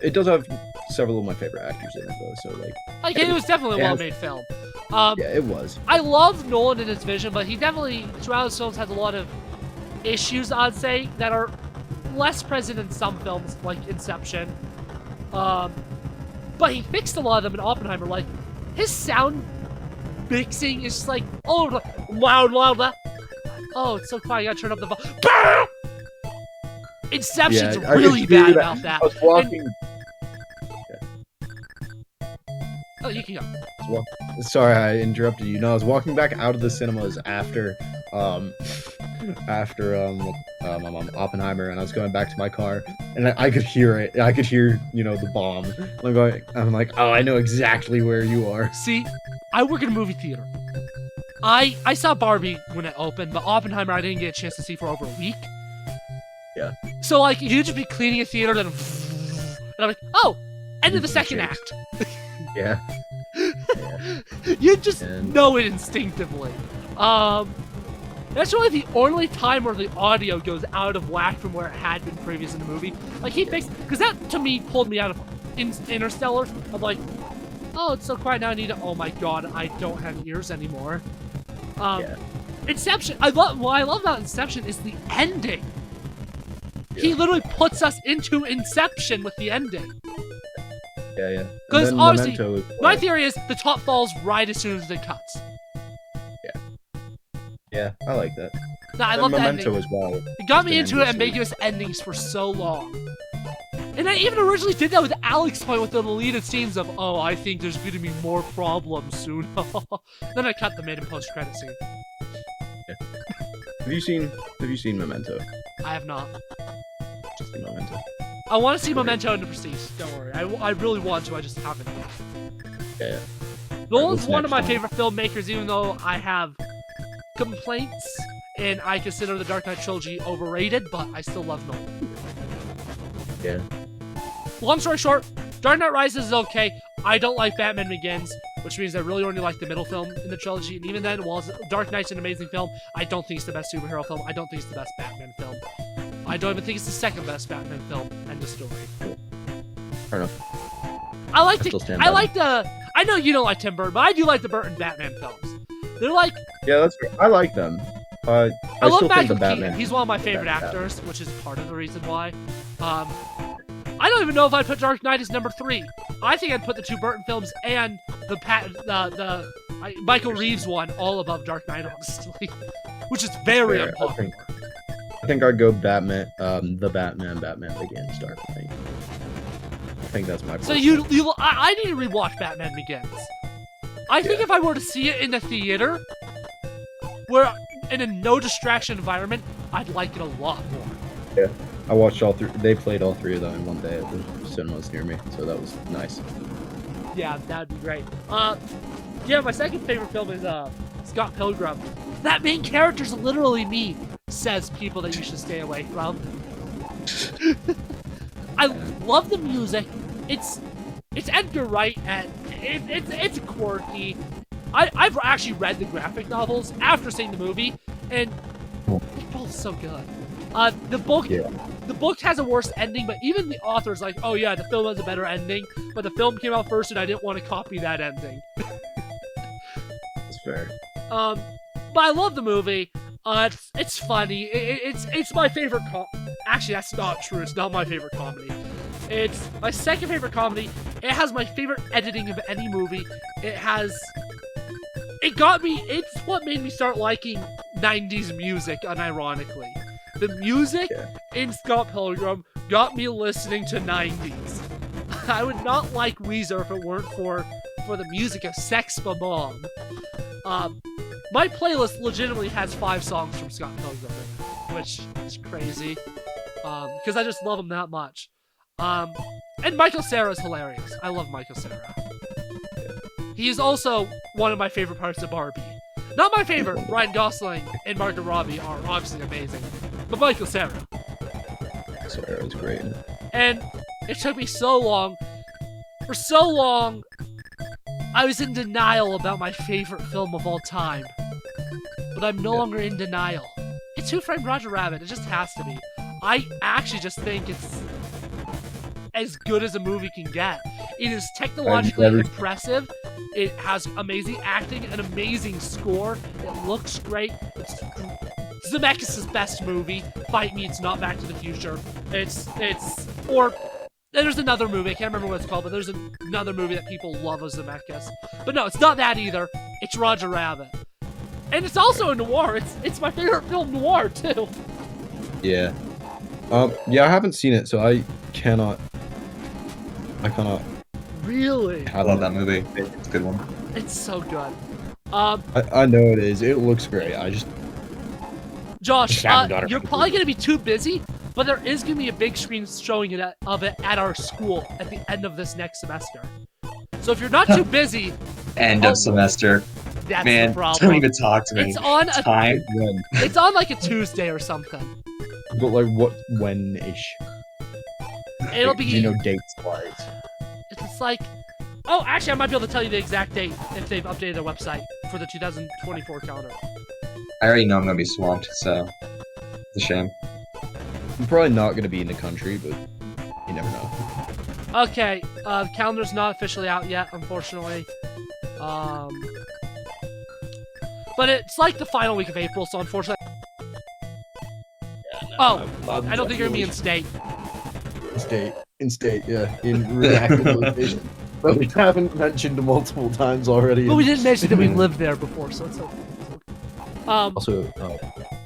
[SPEAKER 3] It does have several of my favorite actors in it, though. So
[SPEAKER 1] Like, it was definitely a
[SPEAKER 3] Yeah.
[SPEAKER 1] well-made film.
[SPEAKER 3] yeah, it was.
[SPEAKER 1] I love Nolan and his vision, but he definitely, throughout his films, has a lot of issues, I'd say, that are less present in some films, like Inception. But he fixed a lot of them in Oppenheimer. Like, his sound mixing is just like, oh, loud. Oh, it's so quiet, I gotta turn up the volume. Inception's
[SPEAKER 3] Yeah, I
[SPEAKER 1] really
[SPEAKER 3] can hear
[SPEAKER 1] bad
[SPEAKER 3] that.
[SPEAKER 1] about that.
[SPEAKER 3] I was walking.
[SPEAKER 1] Oh, you can go.
[SPEAKER 3] Sorry, I interrupted you. No, I was walking back out of the cinemas after Oppenheimer, and I was going back to my car, and I could hear it. I could hear, the bomb. I'm like, oh, I know exactly where you are.
[SPEAKER 1] See, I work in a movie theater. I saw Barbie when it opened, but Oppenheimer I didn't get a chance to see for over a week.
[SPEAKER 3] Yeah.
[SPEAKER 1] So, like, you'd just be cleaning a theater, then and I'm like, oh, end of the second act.
[SPEAKER 3] Yeah.
[SPEAKER 1] You just
[SPEAKER 3] And-
[SPEAKER 1] know it instinctively. That's really the only time where the audio goes out of whack from where it had been previous in the movie. Like, he fixed, because that to me pulled me out of Interstellar. I'm like, oh, it's so quiet now. I need to. Oh my God, I don't have ears anymore.
[SPEAKER 3] Yeah.
[SPEAKER 1] Inception. What I love about Inception is the ending. He
[SPEAKER 3] Yeah.
[SPEAKER 1] literally puts us into Inception with the ending.
[SPEAKER 3] Yeah.
[SPEAKER 1] 'Cause
[SPEAKER 3] And then
[SPEAKER 1] obviously,
[SPEAKER 3] Memento is
[SPEAKER 1] My
[SPEAKER 3] like-
[SPEAKER 1] theory is the top falls right as soon as it cuts.
[SPEAKER 3] Yeah, I like that.
[SPEAKER 1] No, I
[SPEAKER 3] And
[SPEAKER 1] love that
[SPEAKER 3] Memento
[SPEAKER 1] ending.
[SPEAKER 3] as well.
[SPEAKER 1] It got
[SPEAKER 3] Just
[SPEAKER 1] me
[SPEAKER 3] an
[SPEAKER 1] into
[SPEAKER 3] endless
[SPEAKER 1] ambiguous endings for so long. And I even originally did that with Alex Point with the deleted scenes of, oh, I think there's going to be more problems soon. Then I cut the mid and post credit scene.
[SPEAKER 3] Have you seen Memento?
[SPEAKER 1] I have not.
[SPEAKER 3] Just the Memento.
[SPEAKER 1] I want to see Memento and The Prestige. Don't worry. I really want to. I just haven't.
[SPEAKER 3] Yeah.
[SPEAKER 1] Nolan's
[SPEAKER 3] what's
[SPEAKER 1] one of my
[SPEAKER 3] next?
[SPEAKER 1] favorite filmmakers, even though I have complaints, and I consider the Dark Knight trilogy overrated, but I still love Nolan.
[SPEAKER 3] Yeah.
[SPEAKER 1] Long story short, Dark Knight Rises is okay. I don't like Batman Begins, which means I really only like the middle film in the trilogy, and even then, while Dark Knight's an amazing film, I don't think it's the best superhero film. I don't think it's the best Batman film. I don't even think it's the second best Batman film. End of story.
[SPEAKER 3] Fair enough.
[SPEAKER 1] I
[SPEAKER 3] still stand by
[SPEAKER 1] I know you don't like Tim Burton, but I do like the Burton Batman films. They're like,
[SPEAKER 3] Yeah, that's fair. I like them. I
[SPEAKER 1] I love
[SPEAKER 3] still think
[SPEAKER 1] Michael
[SPEAKER 3] the
[SPEAKER 1] Keaton.
[SPEAKER 3] Batman.
[SPEAKER 1] He's one of my favorite
[SPEAKER 3] Batman.
[SPEAKER 1] actors, which is part of the reason why. I don't even know if I'd put Dark Knight as number 3. I think I'd put the 2 Burton films and the Michael Reeves one all above Dark Knight, honestly, which is very unpopular.
[SPEAKER 3] I think I'd go Batman, the Batman Begins, Dark Knight. I think that's my.
[SPEAKER 1] So I need to rewatch Batman Begins. I think if I were to see it in the theater, where in a no distraction environment, I'd like it a lot more.
[SPEAKER 3] Yeah, I watched all 3. They played all 3 of them in one day at the cinemas near me, so that was nice.
[SPEAKER 1] Yeah, that'd be great. Yeah, my second favorite film is Scott Pilgrim. That main character's literally me, says people that you should stay away from. I love the music. It's Edgar Wright, and it's quirky. I've actually read the graphic novels after seeing the movie, and they're both so good. The book has a worse ending, but even the author's like, oh yeah, the film has a better ending, but the film came out first, and I didn't want to copy that ending.
[SPEAKER 3] That's fair.
[SPEAKER 1] But I love the movie. It's funny. It's my favorite. Actually, that's not true. It's not my favorite comedy. It's my second favorite comedy. It has my favorite editing of any movie. It got me. It's what made me start liking 90s music, unironically. The music in Scott Pilgrim got me listening to 90s. I would not like Weezer if it weren't for the music of Sex Bomb. My playlist legitimately has 5 songs from Scott Pilgrim in it, which is crazy, because I just love him that much. And Michael Cera is hilarious. I love Michael Cera. He is also one of my favorite parts of Barbie. Not my favorite. Ryan Gosling and Margot Robbie are obviously amazing, but Michael Cera.
[SPEAKER 3] Cera is great.
[SPEAKER 1] And it took me so long. For so long, I was in denial about my favorite film of all time. But I'm no longer in denial. It's Who Framed Roger Rabbit. It just has to be. I actually just think it's as good as a movie can get. It is technologically impressive. It has amazing acting, an amazing score. It looks great. It's Zemeckis' best movie. Fight me, it's not Back to the Future. There's another movie, I can't remember what it's called, but there's another movie that people love of Zemeckis. But no, it's not that either. It's Roger Rabbit. And it's also a noir. It's my favorite film noir, too.
[SPEAKER 3] Yeah. Yeah, I haven't seen it, so I cannot...
[SPEAKER 1] Really?
[SPEAKER 2] I love that movie. It's a good one.
[SPEAKER 1] It's so good.
[SPEAKER 3] I know it is. It looks great.
[SPEAKER 1] Josh, you're probably going to be too busy, but there is going to be a big screen showing of it at our school at the end of this next semester. So if you're not too busy...
[SPEAKER 2] End of semester.
[SPEAKER 1] That's
[SPEAKER 2] Man,
[SPEAKER 1] the problem.
[SPEAKER 2] don't even talk to me.
[SPEAKER 1] It's on
[SPEAKER 3] When?
[SPEAKER 1] It's on like a Tuesday or something.
[SPEAKER 3] But like when-ish?
[SPEAKER 1] It'll be...
[SPEAKER 3] Do you know dates-wise?
[SPEAKER 1] It's like... Oh, actually, I might be able to tell you the exact date if they've updated their website for the 2024 calendar.
[SPEAKER 2] I already know I'm going to be swamped, so it's a shame.
[SPEAKER 3] I'm probably not going to be in the country, but you never know.
[SPEAKER 1] Okay, the calendar's not officially out yet, unfortunately. But it's like the final week of April, so unfortunately... I don't think you're going to be in state.
[SPEAKER 3] In state, yeah. In redacted location. But we haven't mentioned multiple times already.
[SPEAKER 1] But we didn't mention that we lived there before, so it's okay.
[SPEAKER 3] Also,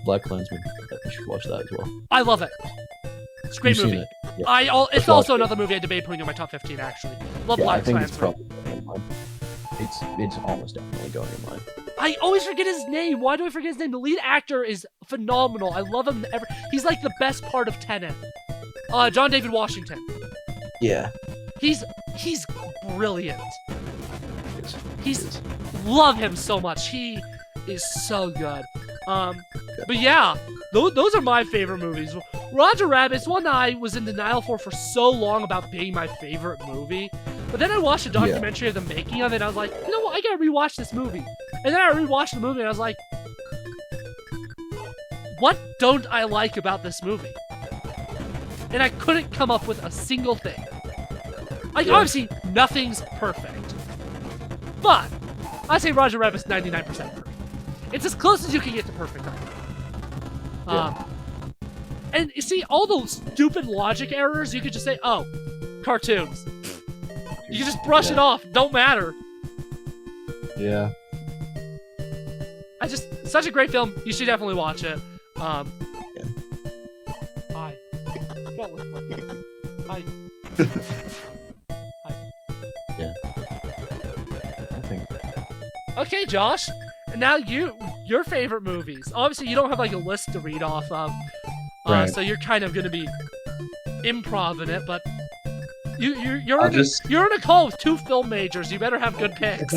[SPEAKER 3] Black Klansman. You should watch that as well.
[SPEAKER 1] I love it. It's a great
[SPEAKER 3] You've
[SPEAKER 1] movie.
[SPEAKER 3] seen it. Yeah.
[SPEAKER 1] It's also another movie I debate putting in my top 15, actually. Love Black
[SPEAKER 3] I think it's
[SPEAKER 1] Klansman.
[SPEAKER 3] probably going in mine. It's almost definitely going in mine.
[SPEAKER 1] I always forget his name. Why do I forget his name? The lead actor is phenomenal. I love him. He's like the best part of Tenet. John David Washington.
[SPEAKER 3] Yeah.
[SPEAKER 1] He's brilliant. Love him so much. He is so good. But yeah, those are my favorite movies. Roger Rabbit is one that I was in denial for so long about being my favorite movie. But then I watched a documentary of the making of it, and I was like, you know what, I gotta rewatch this movie. And then I rewatched the movie, and I was like, what don't I like about this movie? And I couldn't come up with a single thing. Obviously, nothing's perfect. But I say Roger Rabbit's 99% perfect. It's as close as you can get to perfect, I think. And you see, all those stupid logic errors, you could just say, oh, cartoons. You can just brush it off. Don't matter.
[SPEAKER 3] Yeah.
[SPEAKER 1] Such a great film. You should definitely watch it.
[SPEAKER 3] Yeah.
[SPEAKER 1] Hi. Don't lick my face. Hi. Hi.
[SPEAKER 3] Yeah. I think.
[SPEAKER 1] Okay, Josh. And now your favorite movies. Obviously, you don't have like a list to read off of.
[SPEAKER 2] Right.
[SPEAKER 1] So you're kind of gonna be improv it, but you're in a call with 2 film majors. You better have good picks.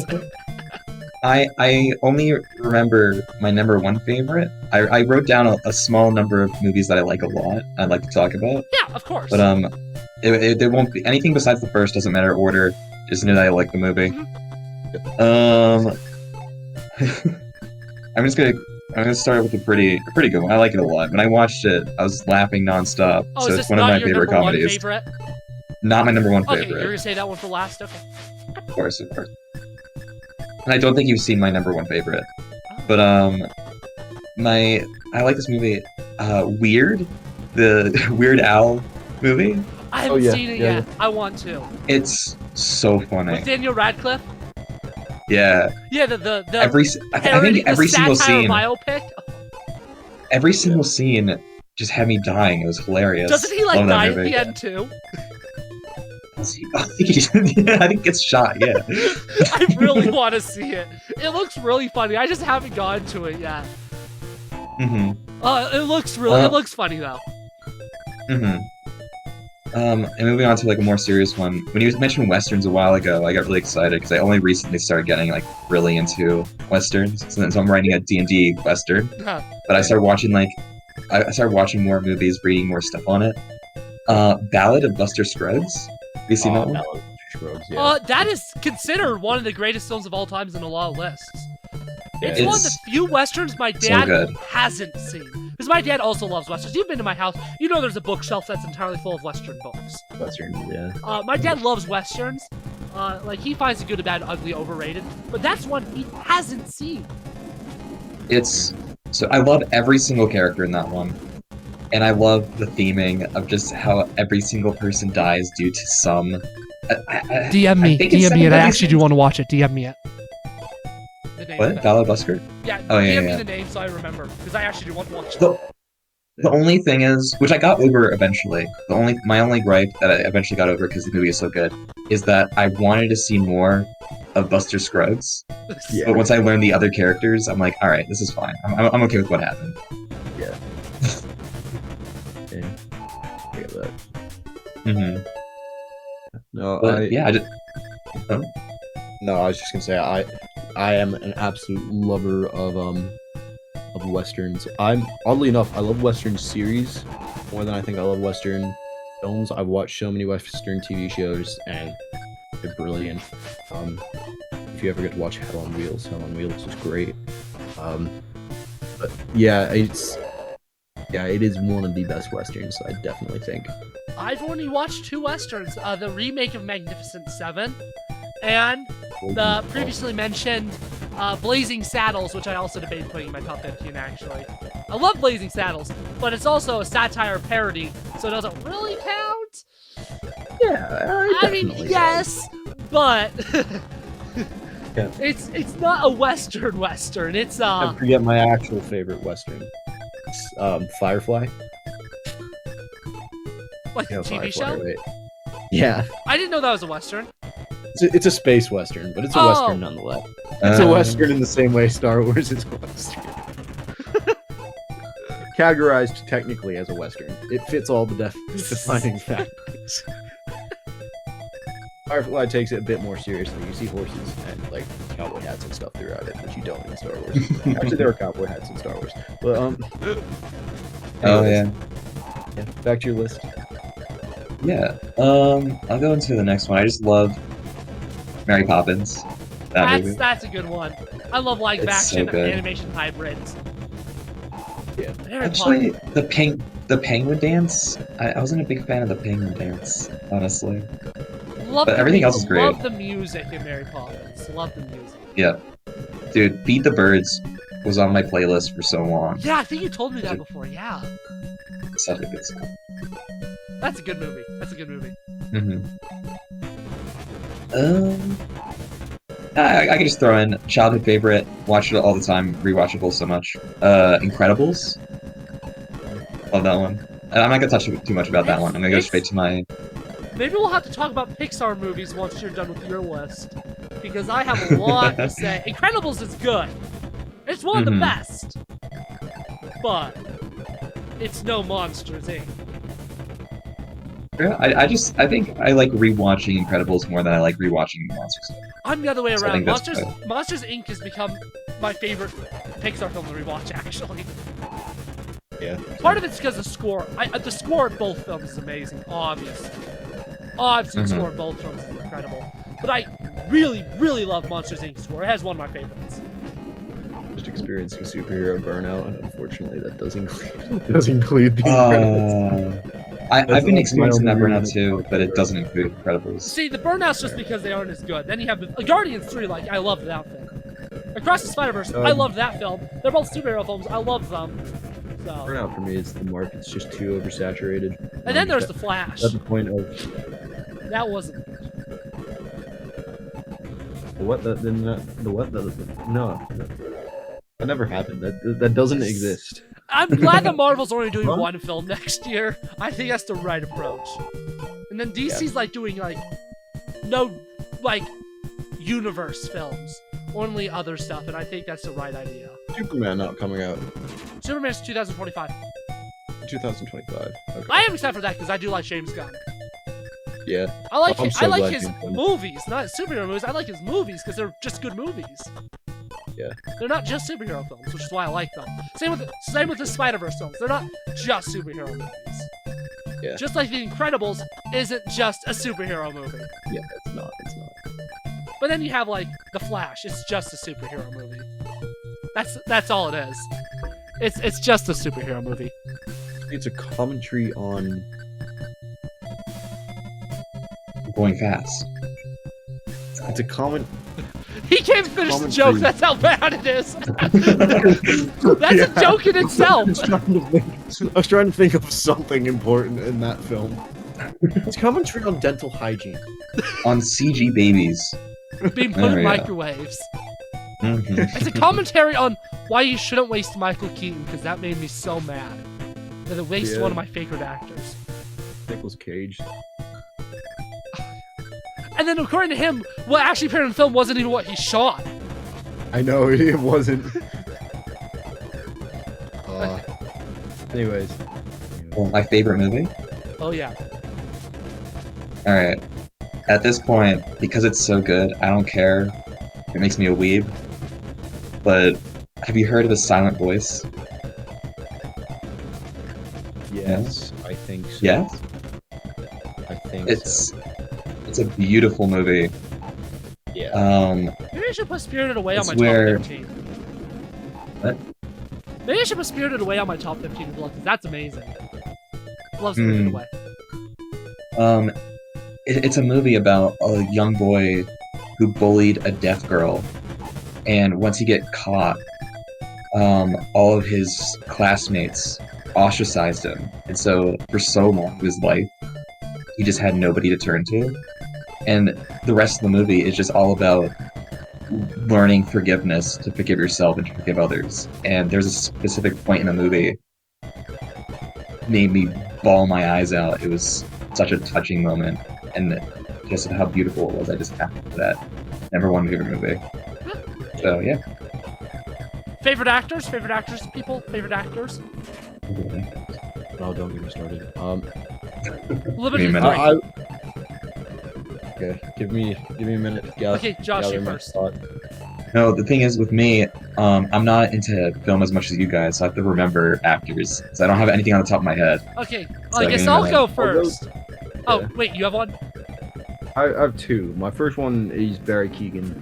[SPEAKER 2] I only remember my number 1 favorite. I wrote down a small number of movies that I like a lot. I'd like to talk about.
[SPEAKER 1] Yeah, of course.
[SPEAKER 2] But it won't be anything besides the first. Doesn't matter order. Just know that I like the movie. I'm gonna start with a pretty good one. I like it a lot. When I watched it, I was laughing nonstop.
[SPEAKER 1] Oh,
[SPEAKER 2] so
[SPEAKER 1] is
[SPEAKER 2] it's
[SPEAKER 1] this
[SPEAKER 2] one of
[SPEAKER 1] not
[SPEAKER 2] my
[SPEAKER 1] your
[SPEAKER 2] favorite
[SPEAKER 1] number 1
[SPEAKER 2] comedies.
[SPEAKER 1] favorite?
[SPEAKER 2] Not my number 1
[SPEAKER 1] Okay,
[SPEAKER 2] favorite.
[SPEAKER 1] you're gonna say that one for last. Okay.
[SPEAKER 2] Of course. And I don't think you've seen my number 1 favorite. But I like this movie, Weird, the Weird Al movie.
[SPEAKER 1] I haven't seen it yet. I want to.
[SPEAKER 2] It's so funny.
[SPEAKER 1] With Daniel Radcliffe.
[SPEAKER 2] Yeah.
[SPEAKER 1] Yeah, the
[SPEAKER 2] I think every single scene.
[SPEAKER 1] Biopic.
[SPEAKER 2] Every single scene just had me dying. It was hilarious.
[SPEAKER 1] Doesn't he
[SPEAKER 2] Love that
[SPEAKER 1] die at
[SPEAKER 2] movie.
[SPEAKER 1] the end too?
[SPEAKER 2] I think he gets shot. Yeah.
[SPEAKER 1] I really want to see it. It looks really funny. I just haven't gotten to it yet.
[SPEAKER 2] Mhm.
[SPEAKER 1] It looks funny though.
[SPEAKER 2] Mhm. And moving on to like a more serious one. When you mentioned westerns a while ago, I got really excited because I only recently started getting like really into westerns. So I'm writing a D&D western.
[SPEAKER 1] Huh.
[SPEAKER 2] But I started watching I started watching more movies, reading more stuff on it. Ballad of Buster Scruggs. Have you seen that one?
[SPEAKER 3] Ballad of Buster Scruggs, yeah.
[SPEAKER 1] That is considered one of the greatest films of all times in a lot of lists. It's
[SPEAKER 3] Yeah.
[SPEAKER 1] one of the few westerns my
[SPEAKER 2] So
[SPEAKER 1] dad
[SPEAKER 2] good.
[SPEAKER 1] hasn't seen. Because my dad also loves westerns. You've been to my house. You know there's a bookshelf that's entirely full of western books.
[SPEAKER 3] Western, yeah.
[SPEAKER 1] My dad loves westerns. He finds the good, bad, ugly, overrated. But that's one he hasn't seen.
[SPEAKER 2] So I love every single character in that one. And I love the theming of just how every single person dies due to some...
[SPEAKER 1] DM me.
[SPEAKER 2] I think it's
[SPEAKER 1] DM me it. I actually do
[SPEAKER 2] somebody's-
[SPEAKER 1] want to watch it. DM me it. The name of
[SPEAKER 2] What?
[SPEAKER 1] it.
[SPEAKER 2] Ballad of Buster?
[SPEAKER 1] Yeah,
[SPEAKER 2] Oh, yeah,
[SPEAKER 1] DM me
[SPEAKER 2] yeah.
[SPEAKER 1] the name so I remember. Because I actually do want to watch it.
[SPEAKER 2] The only thing is, which I got over eventually, my only gripe that I eventually got over because the movie is so good, is that I wanted to see more of Buster Scruggs.
[SPEAKER 3] Yeah.
[SPEAKER 2] But once I learned the other characters, I'm like, all right, this is fine. I'm okay with what happened.
[SPEAKER 3] Yeah. Yeah. I get that.
[SPEAKER 2] Mm-hmm.
[SPEAKER 3] No,
[SPEAKER 2] But yeah,
[SPEAKER 3] No, I was just gonna say I am an absolute lover of westerns. Oddly enough, I love western series more than I think I love western films. I've watched so many western TV shows and they're brilliant. If you ever get to watch Hell on Wheels is great. But yeah, it is one of the best westerns, I definitely think.
[SPEAKER 1] I've only watched 2 westerns. The remake of Magnificent Seven and the previously mentioned Blazing Saddles, which I also debated putting in my top 15, actually. I love Blazing Saddles, but it's also a satire parody, so it doesn't really count.
[SPEAKER 3] Yeah,
[SPEAKER 1] I mean, yes, but
[SPEAKER 3] Yeah.
[SPEAKER 1] it's not a western. It's
[SPEAKER 3] I forget my actual favorite western. Firefly.
[SPEAKER 1] like
[SPEAKER 3] You know,
[SPEAKER 1] a TV
[SPEAKER 3] Firefly,
[SPEAKER 1] show.
[SPEAKER 3] right? Yeah,
[SPEAKER 1] I didn't know that was a western.
[SPEAKER 3] it's a space western, but it's a
[SPEAKER 1] Oh.
[SPEAKER 3] western nonetheless. It's a western in the same way Star Wars is a western. Categorized technically as a western, it fits all the defining factors. Firefly takes it a bit more seriously. You see horses and like cowboy hats and stuff throughout it, which you don't in Star Wars. Actually, there are cowboy hats in Star Wars. But
[SPEAKER 2] Oh
[SPEAKER 3] anyways,
[SPEAKER 2] yeah.
[SPEAKER 3] back to your list.
[SPEAKER 2] Yeah. I'll go into the next one. I just love Mary Poppins. That movie.
[SPEAKER 1] That's a good one. I love live
[SPEAKER 2] It's
[SPEAKER 1] action
[SPEAKER 2] so good.
[SPEAKER 1] animation hybrids.
[SPEAKER 3] Yeah.
[SPEAKER 1] Harry
[SPEAKER 2] Actually,
[SPEAKER 1] Potter.
[SPEAKER 2] the penguin dance. I wasn't a big fan of the penguin dance, honestly.
[SPEAKER 1] Love
[SPEAKER 2] but
[SPEAKER 1] the
[SPEAKER 2] everything
[SPEAKER 1] mu-
[SPEAKER 2] else is great.
[SPEAKER 1] Love the music in Mary Poppins. Love the music.
[SPEAKER 2] Yeah. Dude, Beat the Birds was on my playlist for so long.
[SPEAKER 1] Yeah, I think you told me that before. Yeah,
[SPEAKER 2] Such a good song.
[SPEAKER 1] that's a good movie. That's a good movie.
[SPEAKER 2] Mm-hmm. I could just throw in childhood favorite. Watch it all the time. Rewatchable so much. Incredibles. Love that one. I'm not gonna touch too much about that one. I'm gonna go straight to my.
[SPEAKER 1] Maybe we'll have to talk about Pixar movies once you're done with your list, because I have a lot to say. Incredibles is good. It's one of the best, but it's no Monsters, Inc.
[SPEAKER 2] Yeah, I think I like rewatching Incredibles more than I like rewatching Monsters.
[SPEAKER 1] I'm the other way
[SPEAKER 2] So I
[SPEAKER 1] around.
[SPEAKER 2] think
[SPEAKER 1] Monsters Inc. has become my favorite Pixar film to rewatch, actually.
[SPEAKER 3] Yeah.
[SPEAKER 1] Part of it's because of the score. The score of both films is amazing, obviously. Obviously, the score of both films is incredible. But I really, really love Monsters Inc. score. It has one of my favorites.
[SPEAKER 3] Just experiencing superhero burnout, and unfortunately that does include the Incredibles.
[SPEAKER 2] I've been experiencing that burnout too, but it doesn't include Incredibles.
[SPEAKER 1] See, the burnout's just because they aren't as good. Then you have Guardians 3, like, I love that film. Across the Spider-Verse, I love that film. They're both superhero films, I love them. So.
[SPEAKER 3] Burnout for me is the market's just too oversaturated.
[SPEAKER 1] And then there's The Flash.
[SPEAKER 3] At the point of
[SPEAKER 1] that wasn't good.
[SPEAKER 3] No. That never happened. That doesn't exist.
[SPEAKER 1] I'm glad that Marvel's only doing one film next year. I think that's the right approach. And then DC's like doing like no like universe films, only other stuff, and I think that's the right idea.
[SPEAKER 3] Superman not coming out.
[SPEAKER 1] Superman's 2025.
[SPEAKER 3] 2025. Okay.
[SPEAKER 1] I am excited for that because I do like James Gunn.
[SPEAKER 3] Yeah.
[SPEAKER 1] I like
[SPEAKER 3] I'm
[SPEAKER 1] his,
[SPEAKER 3] so
[SPEAKER 1] I like
[SPEAKER 3] glad
[SPEAKER 1] his
[SPEAKER 3] James Gunn.
[SPEAKER 1] movies, not superhero movies. I like his movies because they're just good movies.
[SPEAKER 3] Yeah.
[SPEAKER 1] They're not just superhero films, which is why I like them. Same with the Spider-Verse films. They're not just superhero movies.
[SPEAKER 3] Yeah.
[SPEAKER 1] Just like The Incredibles isn't just a superhero movie.
[SPEAKER 3] Yeah, it's not.
[SPEAKER 1] But then you have like The Flash. It's just a superhero movie. That's all it is. It's just a superhero movie.
[SPEAKER 3] It's a commentary on
[SPEAKER 2] Going fast.
[SPEAKER 3] It's a comment.
[SPEAKER 1] He can't finish the joke. That's how bad it is. That's a joke in itself.
[SPEAKER 3] I was trying to think of something important in that film. It's commentary on dental hygiene.
[SPEAKER 2] On CG babies.
[SPEAKER 1] Being put in microwaves. It's a commentary on why you shouldn't waste Michael Keaton, because that made me so mad. That it wasted one of my favorite actors.
[SPEAKER 3] Nicolas Cage.
[SPEAKER 1] And then according to him, what actually appeared in the film wasn't even what he shot.
[SPEAKER 3] I know, it wasn't. Anyways.
[SPEAKER 2] Well, my favorite movie?
[SPEAKER 1] Oh yeah.
[SPEAKER 2] Alright. At this point, because it's so good, I don't care. It makes me a weeb. But have you heard of A Silent Voice?
[SPEAKER 3] Yes, I think so.
[SPEAKER 2] Yes?
[SPEAKER 3] I think
[SPEAKER 2] It's a beautiful movie.
[SPEAKER 3] Yeah.
[SPEAKER 1] Maybe I should put Spirited Away on my
[SPEAKER 2] where-
[SPEAKER 1] top 15.
[SPEAKER 2] What?
[SPEAKER 1] Maybe I should put Spirited Away on my top 15 as well, because that's amazing. Love Spirited Away.
[SPEAKER 2] It's a movie about a young boy who bullied a deaf girl, and once he get caught, all of his classmates ostracized him, and so for so long of his life, he just had nobody to turn to. And the rest of the movie is just all about learning forgiveness, to forgive yourself and to forgive others. And there's a specific point in the movie made me bawl my eyes out. It was such a touching moment, and just how beautiful it was. I just have that #1 favorite movie. So yeah.
[SPEAKER 1] Favorite actors, people, favorite actors.
[SPEAKER 3] Oh, don't get me started.
[SPEAKER 1] Liberty
[SPEAKER 2] Give me a
[SPEAKER 1] Three.
[SPEAKER 3] Okay, give me a minute.
[SPEAKER 1] Okay, Josh,
[SPEAKER 3] gather
[SPEAKER 1] you
[SPEAKER 3] my
[SPEAKER 1] first.
[SPEAKER 3] thought.
[SPEAKER 2] No, the thing is with me, I'm not into film as much as you guys, so I have to remember actors. So I don't have anything on the top of my head.
[SPEAKER 1] Okay,
[SPEAKER 2] So
[SPEAKER 1] I guess
[SPEAKER 2] give me a
[SPEAKER 1] I'll
[SPEAKER 2] minute.
[SPEAKER 1] go first. Oh,
[SPEAKER 3] Yeah.
[SPEAKER 1] wait, you have one?
[SPEAKER 3] I have two. My first one is Barry Keoghan.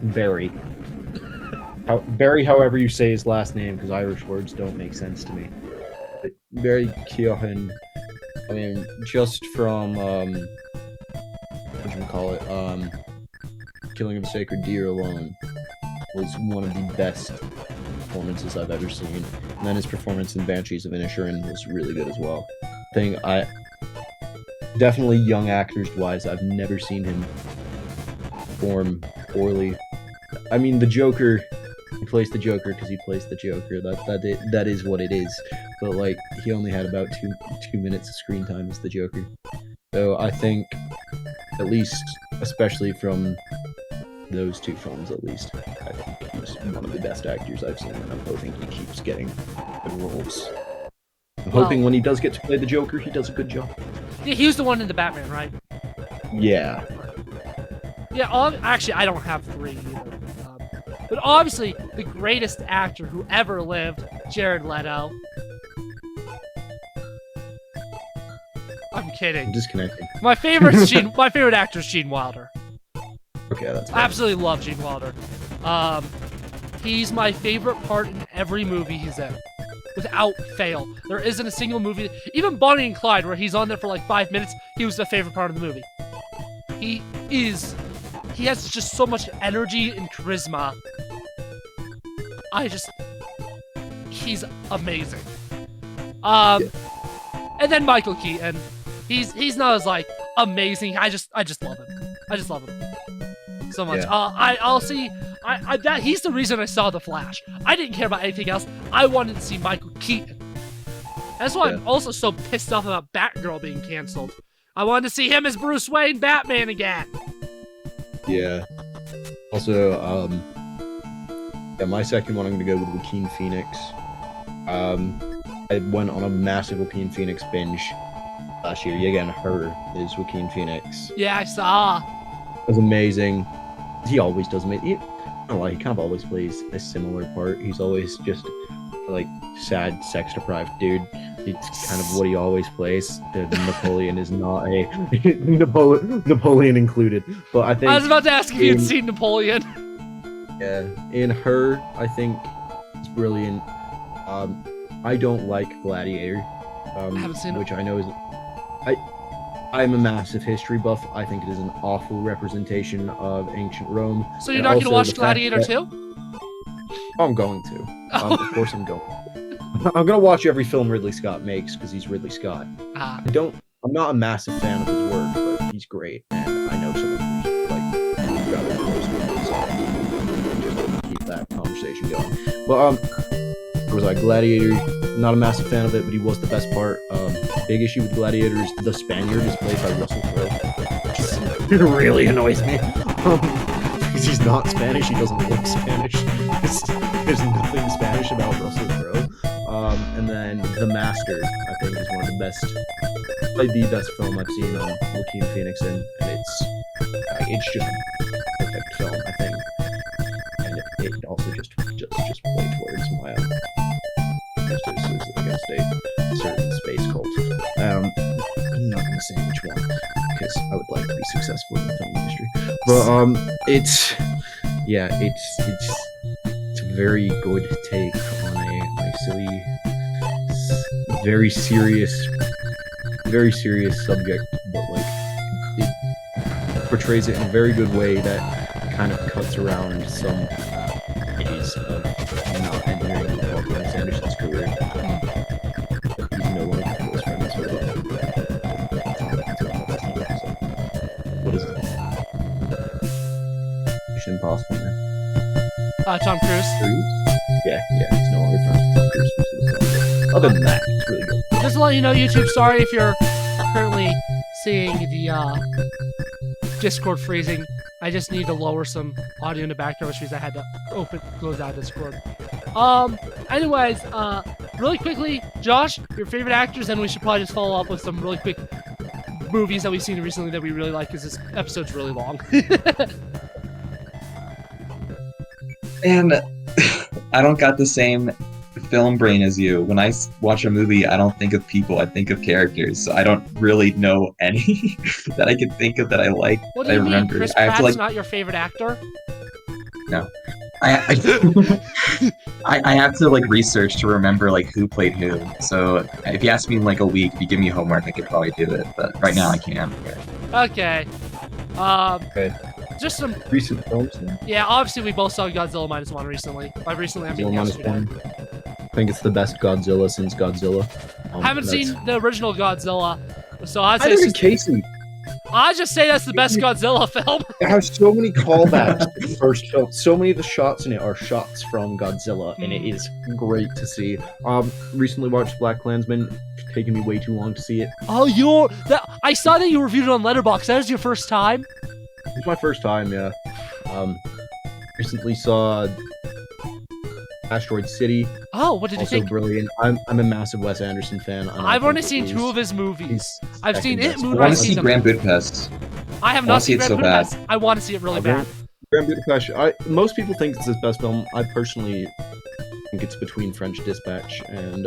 [SPEAKER 3] Barry. Barry, however you say his last name, because Irish words don't make sense to me. But Barry Keoghan. I mean, just from Killing of a Sacred Deer alone was one of the best performances I've ever seen. And then his performance in Banshees of Inisherin was really good as well. definitely young actors wise, I've never seen him perform poorly. I mean, the Joker, he plays the Joker because he plays the Joker. That is what it is. But like, he only had about two minutes of screen time as the Joker. So I think, at least, especially from those two films, at least, I think he's one of the best actors I've seen, and I'm hoping he keeps getting good roles. I'm hoping when he does get to play the Joker, he does a good job.
[SPEAKER 1] Yeah, he was the one in the Batman, right?
[SPEAKER 3] Yeah.
[SPEAKER 1] Yeah, actually, I don't have 3 either. But obviously, the greatest actor who ever lived, Jared Leto. I'm kidding.
[SPEAKER 3] I'm disconnecting.
[SPEAKER 1] My favorite actor is Gene Wilder.
[SPEAKER 3] Okay, that's
[SPEAKER 1] I absolutely love Gene Wilder. He's my favorite part in every movie he's in, without fail. There isn't a single movie, even Bonnie and Clyde, where he's on there for like 5 minutes, he was the favorite part of the movie. He has just so much energy and charisma. He's amazing. And then Michael Keaton, he's not as like amazing. I just love him. I just love him so much.
[SPEAKER 3] Yeah.
[SPEAKER 1] He's the reason I saw The Flash. I didn't care about anything else. I wanted to see Michael Keaton. That's why I'm also so pissed off about Batgirl being canceled. I wanted to see him as Bruce Wayne Batman again.
[SPEAKER 3] Yeah. Also, my second one, I'm going to go with Joaquin Phoenix. I went on a massive Joaquin Phoenix binge last year. Again, Her is Joaquin Phoenix.
[SPEAKER 1] Yeah, I saw.
[SPEAKER 3] It was amazing. He always does amazing. I don't know why, he kind of always plays a similar part. He's always just like sad, sex-deprived dude. It's kind of what he always plays. The Napoleon is not a Napoleon included. But I think
[SPEAKER 1] I was about to ask if you'd seen Napoleon.
[SPEAKER 3] Yeah, in Her, I think it's brilliant. I don't like Gladiator,
[SPEAKER 1] I haven't seen it.
[SPEAKER 3] which I know is. I'm a massive history buff. I think it is an awful representation of ancient Rome.
[SPEAKER 1] So you're not going to watch Gladiator 2?
[SPEAKER 3] I'm going to. Of course I'm going. I'm going to watch every film Ridley Scott makes because he's Ridley Scott. I'm not a massive fan of his work, but he's great, and I know someone who's like rather close to Ridley Scott. Just keep that conversation going. But was I Gladiator? Not a massive fan of it, but he was the best part. Big issue with Gladiator is the Spaniard is played by Russell Crowe. It really annoys me. Because he's not Spanish, he doesn't look Spanish. There's nothing Spanish about Russell Crowe. And then The Master, I think, is one of the best, probably the best film I've seen on Joaquin Phoenix, and it's just a perfect film, I think. And it also just plays towards my prejudices against a certain space cult. I'm not gonna say which one because I would like to be successful in the film industry. But it's a very good take on a silly, very serious subject, but like it portrays it in a very good way that kind of cuts around some days of not entering Paul Thomas Anderson's career. Even though one of his close friends was what is it? Mission Impossible, man.
[SPEAKER 1] Tom Cruise.
[SPEAKER 3] Yeah, he's no longer friends with Tom Cruise. Other than that, it's really good.
[SPEAKER 1] Just to let you know, YouTube, sorry if you're currently seeing the Discord freezing. I just need to lower some audio in the background, which means I had to close out Discord. Anyways, really quickly, Josh, your favorite actors, and we should probably just follow up with some really quick movies that we've seen recently that we really like, because this episode's really long.
[SPEAKER 2] And I don't got the same film brain as you. When I watch a movie, I don't think of people, I think of characters. So I don't really know any that I can think of that I like.
[SPEAKER 1] What do you mean?
[SPEAKER 2] remember.
[SPEAKER 1] Chris
[SPEAKER 2] I have
[SPEAKER 1] Pratt's
[SPEAKER 2] to,
[SPEAKER 1] not your favorite actor?
[SPEAKER 2] No. I have to research to remember who played who. So if you ask me in a week, if you give me homework, I could probably do it. But right now I can't.
[SPEAKER 1] Okay.
[SPEAKER 3] Okay.
[SPEAKER 1] Just some
[SPEAKER 3] recent films. Then?
[SPEAKER 1] Yeah, obviously we both saw Godzilla -1 recently. By recently, I mean yesterday.
[SPEAKER 3] I think it's the best Godzilla since Godzilla.
[SPEAKER 1] I haven't seen the original Godzilla. So I'd say
[SPEAKER 3] I think Casey.
[SPEAKER 1] I just say that's the best Godzilla film.
[SPEAKER 3] It has so many callbacks to the first film. So many of the shots in it are shots from Godzilla, and it is great to see. Recently watched BlacKkKlansman. Taking me way too long to see it.
[SPEAKER 1] Oh, I saw that you reviewed it on Letterboxd. That was your first time?
[SPEAKER 3] It's my first time, yeah. Recently saw Asteroid City.
[SPEAKER 1] Oh, what did you
[SPEAKER 3] Also
[SPEAKER 1] think?
[SPEAKER 3] brilliant. I'm a massive Wes Anderson fan. and I
[SPEAKER 1] I've only
[SPEAKER 3] think
[SPEAKER 1] seen 2 of his movies.
[SPEAKER 3] he's
[SPEAKER 1] I've seen
[SPEAKER 3] second
[SPEAKER 1] it,
[SPEAKER 3] best.
[SPEAKER 2] I want
[SPEAKER 1] Moonrise
[SPEAKER 2] to see
[SPEAKER 1] Kingdom.
[SPEAKER 2] Grand Budapest.
[SPEAKER 1] I have
[SPEAKER 2] I
[SPEAKER 1] not
[SPEAKER 2] wanna see
[SPEAKER 1] seen
[SPEAKER 2] it
[SPEAKER 1] Grand
[SPEAKER 2] so bad.
[SPEAKER 1] Budapest. I want to see it really bad.
[SPEAKER 3] Grand Budapest. Most people think it's his best film. I personally think it's between French Dispatch and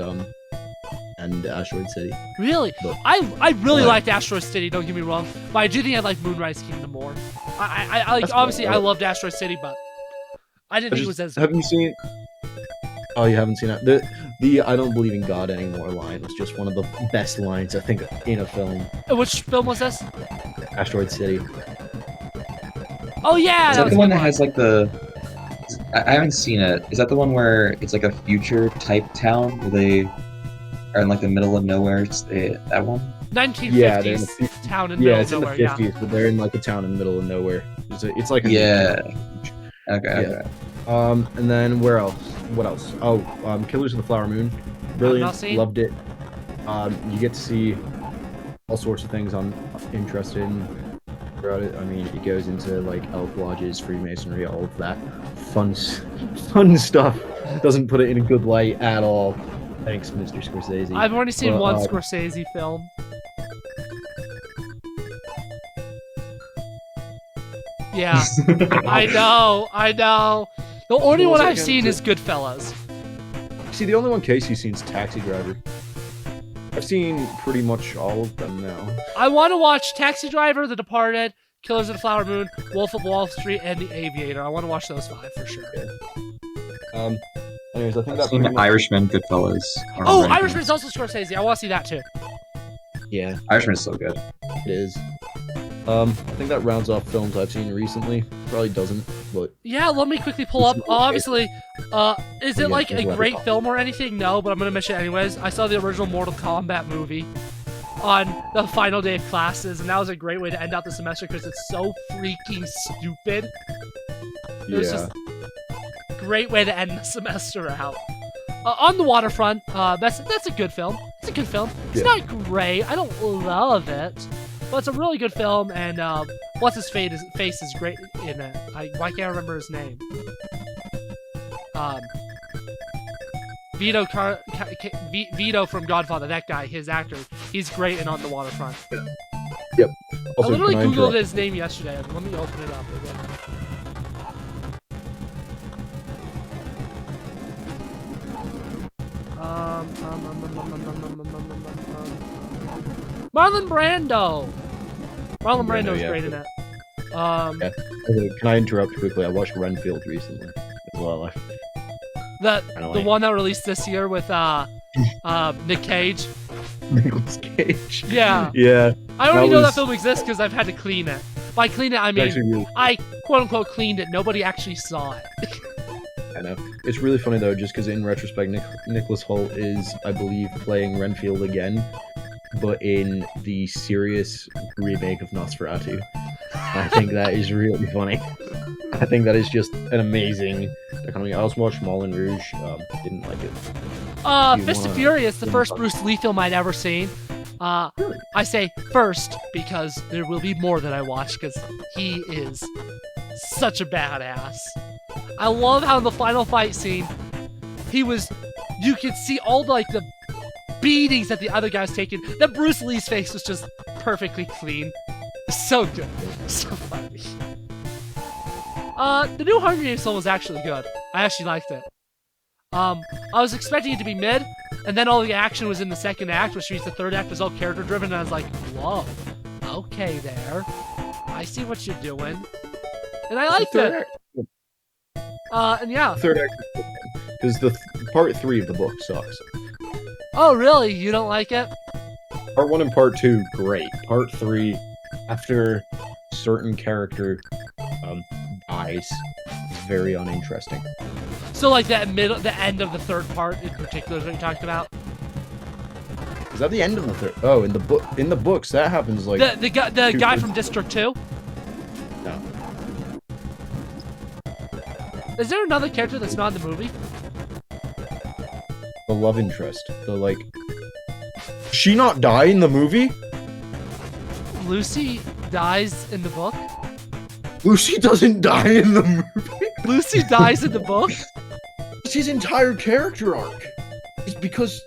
[SPEAKER 3] Asteroid City.
[SPEAKER 1] Really?
[SPEAKER 3] But-
[SPEAKER 1] I really
[SPEAKER 3] What?
[SPEAKER 1] liked Asteroid City, don't get me wrong. But I do think I like Moonrise Kingdom more. I like,
[SPEAKER 3] That's
[SPEAKER 1] obviously,
[SPEAKER 3] fair.
[SPEAKER 1] I loved Asteroid City, but I didn't think it was as...
[SPEAKER 3] Have you seen? Oh, you haven't seen it. The "I don't believe in God anymore" line was just one of the best lines I think in a film.
[SPEAKER 1] Which film was this?
[SPEAKER 3] Asteroid City.
[SPEAKER 1] Oh, yeah!
[SPEAKER 2] Is
[SPEAKER 1] that
[SPEAKER 2] that
[SPEAKER 1] was
[SPEAKER 2] the
[SPEAKER 1] a
[SPEAKER 2] one
[SPEAKER 1] good
[SPEAKER 2] that has like the? I haven't seen it. Is that the one where it's like a future type town where they are in like the middle of nowhere? That one?
[SPEAKER 1] 1950s
[SPEAKER 3] Yeah, they're in the
[SPEAKER 1] town in
[SPEAKER 3] Yeah,
[SPEAKER 1] the
[SPEAKER 3] it's in
[SPEAKER 1] middle
[SPEAKER 3] the
[SPEAKER 1] of nowhere,
[SPEAKER 3] 50s, but they're in like a town in the middle of nowhere. It's like a
[SPEAKER 2] Yeah. Okay.
[SPEAKER 3] Yeah.
[SPEAKER 2] Okay.
[SPEAKER 3] And then where else? What else? Oh, Killers of the Flower Moon. Brilliant.
[SPEAKER 1] not seen.
[SPEAKER 3] Loved it. You get to see all sorts of things I'm interested in throughout it. I mean, it goes into like elf lodges, Freemasonry, all of that fun stuff. Doesn't put it in a good light at all. Thanks, Mr. Scorsese.
[SPEAKER 1] yeah. I've only seen
[SPEAKER 3] But,
[SPEAKER 1] one Scorsese film. Yeah, I know. The only
[SPEAKER 3] What was
[SPEAKER 1] one
[SPEAKER 3] I
[SPEAKER 1] I've
[SPEAKER 3] gonna
[SPEAKER 1] seen
[SPEAKER 3] do?
[SPEAKER 1] is Goodfellas.
[SPEAKER 3] See, the only one Casey's seen is Taxi Driver. I've seen pretty much all of them now.
[SPEAKER 1] I want to watch Taxi Driver, The Departed, Killers of the Flower Moon, Wolf of Wall Street, and The Aviator. I want to watch those 5 for sure.
[SPEAKER 3] Anyways, I think
[SPEAKER 2] I've
[SPEAKER 3] that's
[SPEAKER 2] seen Irishman, Goodfellas.
[SPEAKER 1] Oh, Irishman's also Scorsese. I want to see that too.
[SPEAKER 3] Yeah,
[SPEAKER 2] Irishman is so good.
[SPEAKER 3] it is. I think that rounds off films I've seen recently. Probably doesn't, but
[SPEAKER 1] Yeah, let me quickly pull up. Obviously, is it
[SPEAKER 3] Yeah,
[SPEAKER 1] like a
[SPEAKER 3] Letterboxd.
[SPEAKER 1] great film or anything? No, but I'm gonna mention it anyways. I saw the original Mortal Kombat movie on the final day of classes, and that was a great way to end out the semester because it's so freaking stupid. It was
[SPEAKER 3] yeah.
[SPEAKER 1] just a great way to end the semester out. On the Waterfront, that's a good film. It's a good film. It's
[SPEAKER 3] Yeah.
[SPEAKER 1] not great. I don't love it, but it's a really good film. And what's his face is great in it. Why can't I remember his name? Vito from Godfather. That guy, his actor. He's great in On the Waterfront.
[SPEAKER 3] Also,
[SPEAKER 1] I literally
[SPEAKER 3] can I
[SPEAKER 1] googled
[SPEAKER 3] interrupt?
[SPEAKER 1] his name yesterday. Let me open it up again. Marlon Brando. Marlon Brando is
[SPEAKER 3] yeah.
[SPEAKER 1] great in it.
[SPEAKER 3] Okay, can I interrupt quickly? I watched Renfield recently as well.
[SPEAKER 1] The
[SPEAKER 3] Kinda
[SPEAKER 1] one that released this year with Nick Cage.
[SPEAKER 3] Nicolas Cage.
[SPEAKER 1] Yeah.
[SPEAKER 3] Yeah.
[SPEAKER 1] I already
[SPEAKER 3] That
[SPEAKER 1] know that
[SPEAKER 3] was-
[SPEAKER 1] film exists because I've had to clean it. By clean it, I
[SPEAKER 3] It's
[SPEAKER 1] mean
[SPEAKER 3] actually really,
[SPEAKER 1] I quote unquote cleaned it. Nobody actually saw it.
[SPEAKER 3] I know. It's really funny though, just because in retrospect, Nicholas Hoult is, I believe, playing Renfield again, but in the serious remake of Nosferatu. I think that is really funny. I think that is just an amazing economy. I also watched Moulin Rouge. Didn't like it. You
[SPEAKER 1] Fist of
[SPEAKER 3] wanna-
[SPEAKER 1] Fury, the
[SPEAKER 3] you
[SPEAKER 1] first
[SPEAKER 3] wanna-
[SPEAKER 1] Bruce Lee film I'd ever seen.
[SPEAKER 3] Really?
[SPEAKER 1] I say first because there will be more that I watch because he is such a badass. I love how in the final fight scene, you could see all like the beatings that the other guy's taking. That Bruce Lee's face was just perfectly clean. So good. So funny. The new Hunger Games film was actually good. I actually liked it. I was expecting it to be mid, and then all the action was in the second act, which means the third act was all character driven, and I was like, whoa, okay there. I see what you're doing. And I liked it. And yeah.
[SPEAKER 3] Third act, because the part 3 of the book sucks.
[SPEAKER 1] Oh, really? You don't like it?
[SPEAKER 3] Part 1 and part 2, great. Part 3, after certain character dies, is very uninteresting.
[SPEAKER 1] So like the end of the third part in particular is what you're talking about?
[SPEAKER 3] that the end of the third? Oh, in the books, that happens like
[SPEAKER 1] The guy from District 2?
[SPEAKER 3] No.
[SPEAKER 1] Is there another character that's not in the movie?
[SPEAKER 3] The love interest. She not die in the movie?
[SPEAKER 1] Lucy dies in the book?
[SPEAKER 3] Lucy doesn't die in the movie.
[SPEAKER 1] Lucy dies in the book?
[SPEAKER 3] It's his entire character arc. It's because...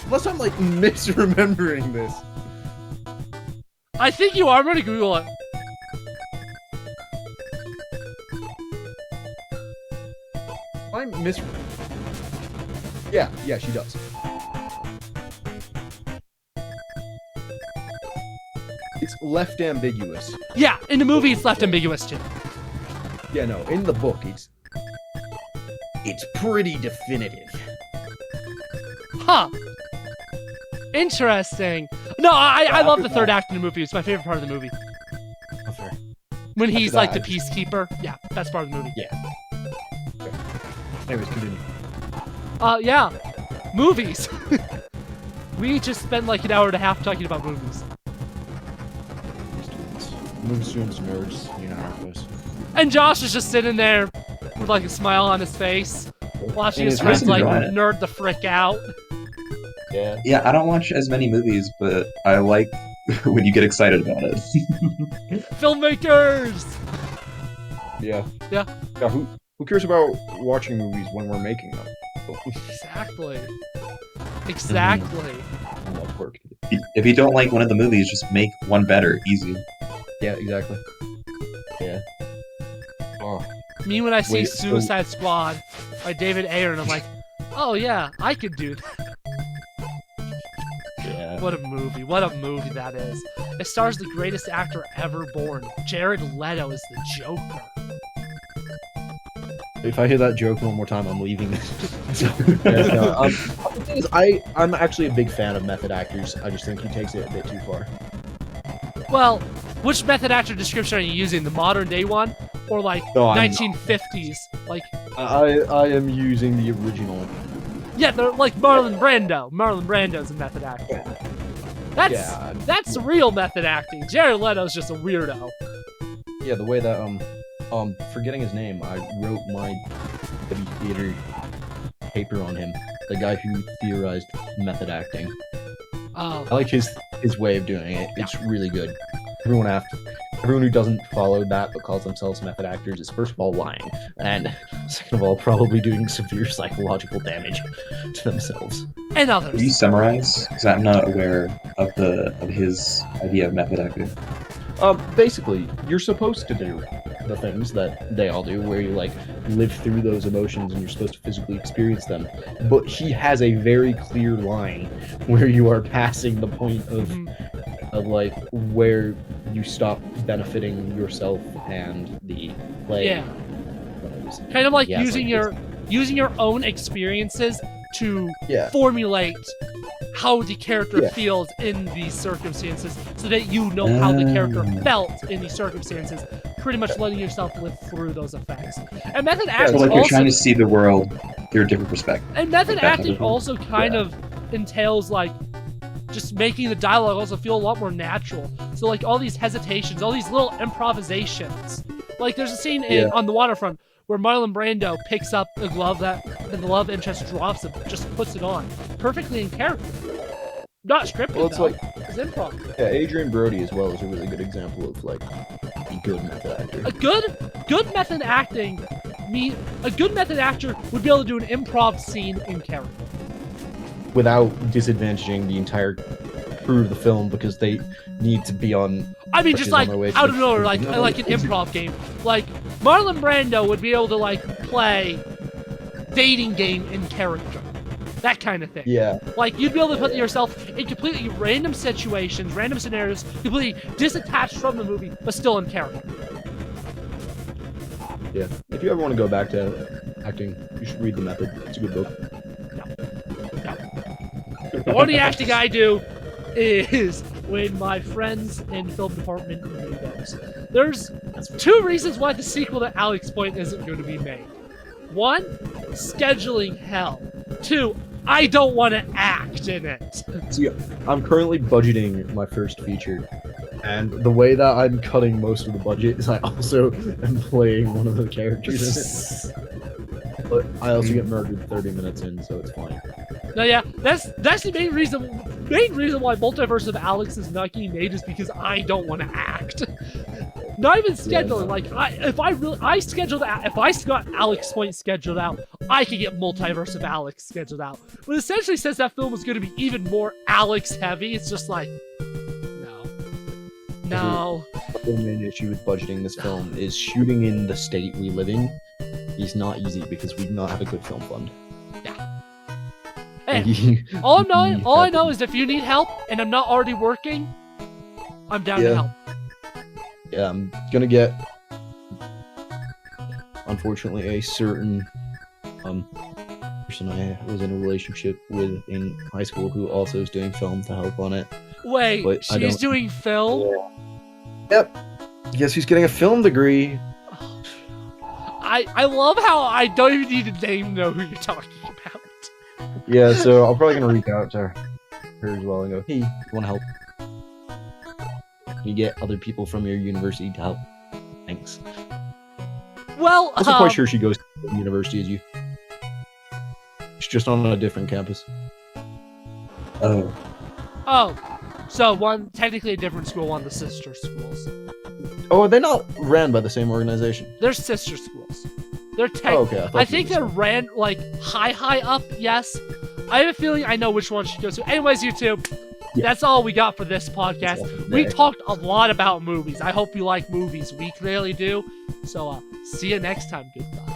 [SPEAKER 3] Unless I'm, like, misremembering this.
[SPEAKER 1] I think you are. I'm gonna Google it.
[SPEAKER 3] I'm Yeah, she does. It's left ambiguous.
[SPEAKER 1] Yeah, in the movie it's left ambiguous too.
[SPEAKER 3] Yeah, no, in the book it's pretty definitive.
[SPEAKER 1] Huh. Interesting. No, I love the third act in the movie. It's my favorite part of the movie.
[SPEAKER 3] Oh, fair.
[SPEAKER 1] When he's like the
[SPEAKER 3] that,
[SPEAKER 1] peacekeeper. Yeah, best part of the movie.
[SPEAKER 3] Yeah. Okay. Anyways, continue.
[SPEAKER 1] Yeah. Movies. We just spent like an hour and a half talking about movies.
[SPEAKER 3] Movie students, nerds, you know how it goes.
[SPEAKER 1] And Josh is just sitting there with like a smile on his face, watching his
[SPEAKER 2] it's
[SPEAKER 1] friends like
[SPEAKER 2] enjoying it.
[SPEAKER 1] nerd the frick out.
[SPEAKER 3] Yeah.
[SPEAKER 2] Yeah, I don't watch as many movies, but I like when you get excited about it.
[SPEAKER 1] Filmmakers!
[SPEAKER 3] Yeah.
[SPEAKER 1] Yeah.
[SPEAKER 3] Yeah, who cares about watching movies when we're making them?
[SPEAKER 1] Exactly. Exactly.
[SPEAKER 3] I love work.
[SPEAKER 2] If you don't like one of the movies, just make one better. Easy.
[SPEAKER 3] Yeah, exactly. Yeah. Oh.
[SPEAKER 1] Me when I see
[SPEAKER 3] Wait,
[SPEAKER 1] Suicide Squad by David Ayer, and I'm like, oh yeah, I could do that.
[SPEAKER 3] Yeah.
[SPEAKER 1] What a movie. What a movie that is. It stars the greatest actor ever born. Jared Leto is the Joker.
[SPEAKER 3] If I hear that joke one more time, I'm leaving this. The thing is, I'm actually a big fan of method actors. I just think he takes it a bit too far.
[SPEAKER 1] Well, which method actor description are you using? The modern day one? Or like
[SPEAKER 3] No, I'm
[SPEAKER 1] 1950s? Like,
[SPEAKER 3] I am using the original.
[SPEAKER 1] yeah, they're like Marlon Brando. Marlon Brando's a method actor. That's real method acting. Jared Leto's just a weirdo.
[SPEAKER 3] Yeah, the way that forgetting his name, I wrote my theater paper on him. The guy who theorized method acting.
[SPEAKER 1] Oh.
[SPEAKER 3] I like his way of doing it. It's really good. Everyone who doesn't follow that but calls themselves method actors is first of all lying, and second of all probably doing severe psychological damage to themselves.
[SPEAKER 1] And
[SPEAKER 2] Can
[SPEAKER 1] others.
[SPEAKER 2] you summarize? Because I'm not aware of his idea of method acting.
[SPEAKER 3] Basically, you're supposed to do the things that they all do, where you like live through those emotions and you're supposed to physically experience them. But he has a very clear line where you are passing the point of like where you stop benefiting yourself and the play.
[SPEAKER 1] Yeah. Kind of like
[SPEAKER 3] Yeah,
[SPEAKER 1] using your own experiences to formulate how the character feels in these circumstances, so that you know how the character felt in these circumstances, pretty much letting yourself live through those effects. And method acting
[SPEAKER 2] So like you're
[SPEAKER 1] also,
[SPEAKER 2] trying to see the world through a different perspective.
[SPEAKER 1] and method
[SPEAKER 2] Like, that's
[SPEAKER 1] acting
[SPEAKER 2] what-
[SPEAKER 1] also kind of entails like just making the dialogue also feel a lot more natural. So like all these hesitations, all these little improvisations. Like there's a scene on the waterfront where Marlon Brando picks up a glove that the love interest drops and just puts it on. Perfectly in character. Not scripted,
[SPEAKER 3] Well, it's
[SPEAKER 1] though.
[SPEAKER 3] like-
[SPEAKER 1] It's improv.
[SPEAKER 3] Yeah, Adrian Brody as well is a really good example of like a good method actor.
[SPEAKER 1] A good method acting a good method actor would be able to do an improv scene in character.
[SPEAKER 3] Without disadvantaging the entire crew of the film because they need to be on.
[SPEAKER 1] I mean, just
[SPEAKER 3] on
[SPEAKER 1] like
[SPEAKER 3] their way to
[SPEAKER 1] out
[SPEAKER 3] the-
[SPEAKER 1] of nowhere, like an improv game. Like Marlon Brando would be able to like play dating game in character, that kind of thing.
[SPEAKER 3] Yeah.
[SPEAKER 1] Like you'd be able to put yourself in completely random situations, random scenarios, completely disattached from the movie, but still in character.
[SPEAKER 3] Yeah. If you ever want to go back to acting, you should read The Method. It's a good book.
[SPEAKER 1] The only acting I do is when my friends in the film department do those. There's two reasons why the sequel to Alex Point isn't going to be made. One, scheduling hell. Two, I don't want to act in it.
[SPEAKER 3] See, I'm currently budgeting my first feature, and the way that I'm cutting most of the budget is I also am playing one of the characters in it. But I also get murdered 30 minutes in, so it's fine.
[SPEAKER 1] No, yeah, that's the main reason why Multiverse of Alex is not getting made is because I don't want to act. Not even scheduling. If I got Alex Point scheduled out, I could get Multiverse of Alex scheduled out. But essentially, since that film was going to be even more Alex heavy, it's just like, no.
[SPEAKER 3] The main issue with budgeting this film is shooting in the state we live in is not easy because we do not have a good film fund.
[SPEAKER 1] Yeah. Hey, all I know is if you need help and I'm not already working, I'm down to help.
[SPEAKER 3] Yeah, I'm gonna get, unfortunately, a certain person I was in a relationship with in high school who also is doing film to help on it.
[SPEAKER 1] Wait,
[SPEAKER 3] but
[SPEAKER 1] she's doing film?
[SPEAKER 3] Yep. Guess who's getting a film degree?
[SPEAKER 1] I love how I don't even need to know who you're talking about.
[SPEAKER 3] Yeah, so I'm probably gonna reach out to her as well and go, hey, you wanna help? Can you get other people from your university to help? Thanks.
[SPEAKER 1] Well,
[SPEAKER 3] I'm not quite sure she goes to the same university as you. She's just on a different campus.
[SPEAKER 2] Oh.
[SPEAKER 1] Oh, so one technically a different school, one of the sister schools.
[SPEAKER 3] Oh, are they not ran by the same organization?
[SPEAKER 1] They're sister schools. They're
[SPEAKER 3] okay.
[SPEAKER 1] I think they're ran like high up. Yes, I have a feeling I know which one she goes to. Anyways, YouTube. Yeah. That's all we got for this podcast. We talked a lot about movies. I hope you like movies. We clearly do. So, see you next time. Goodbye.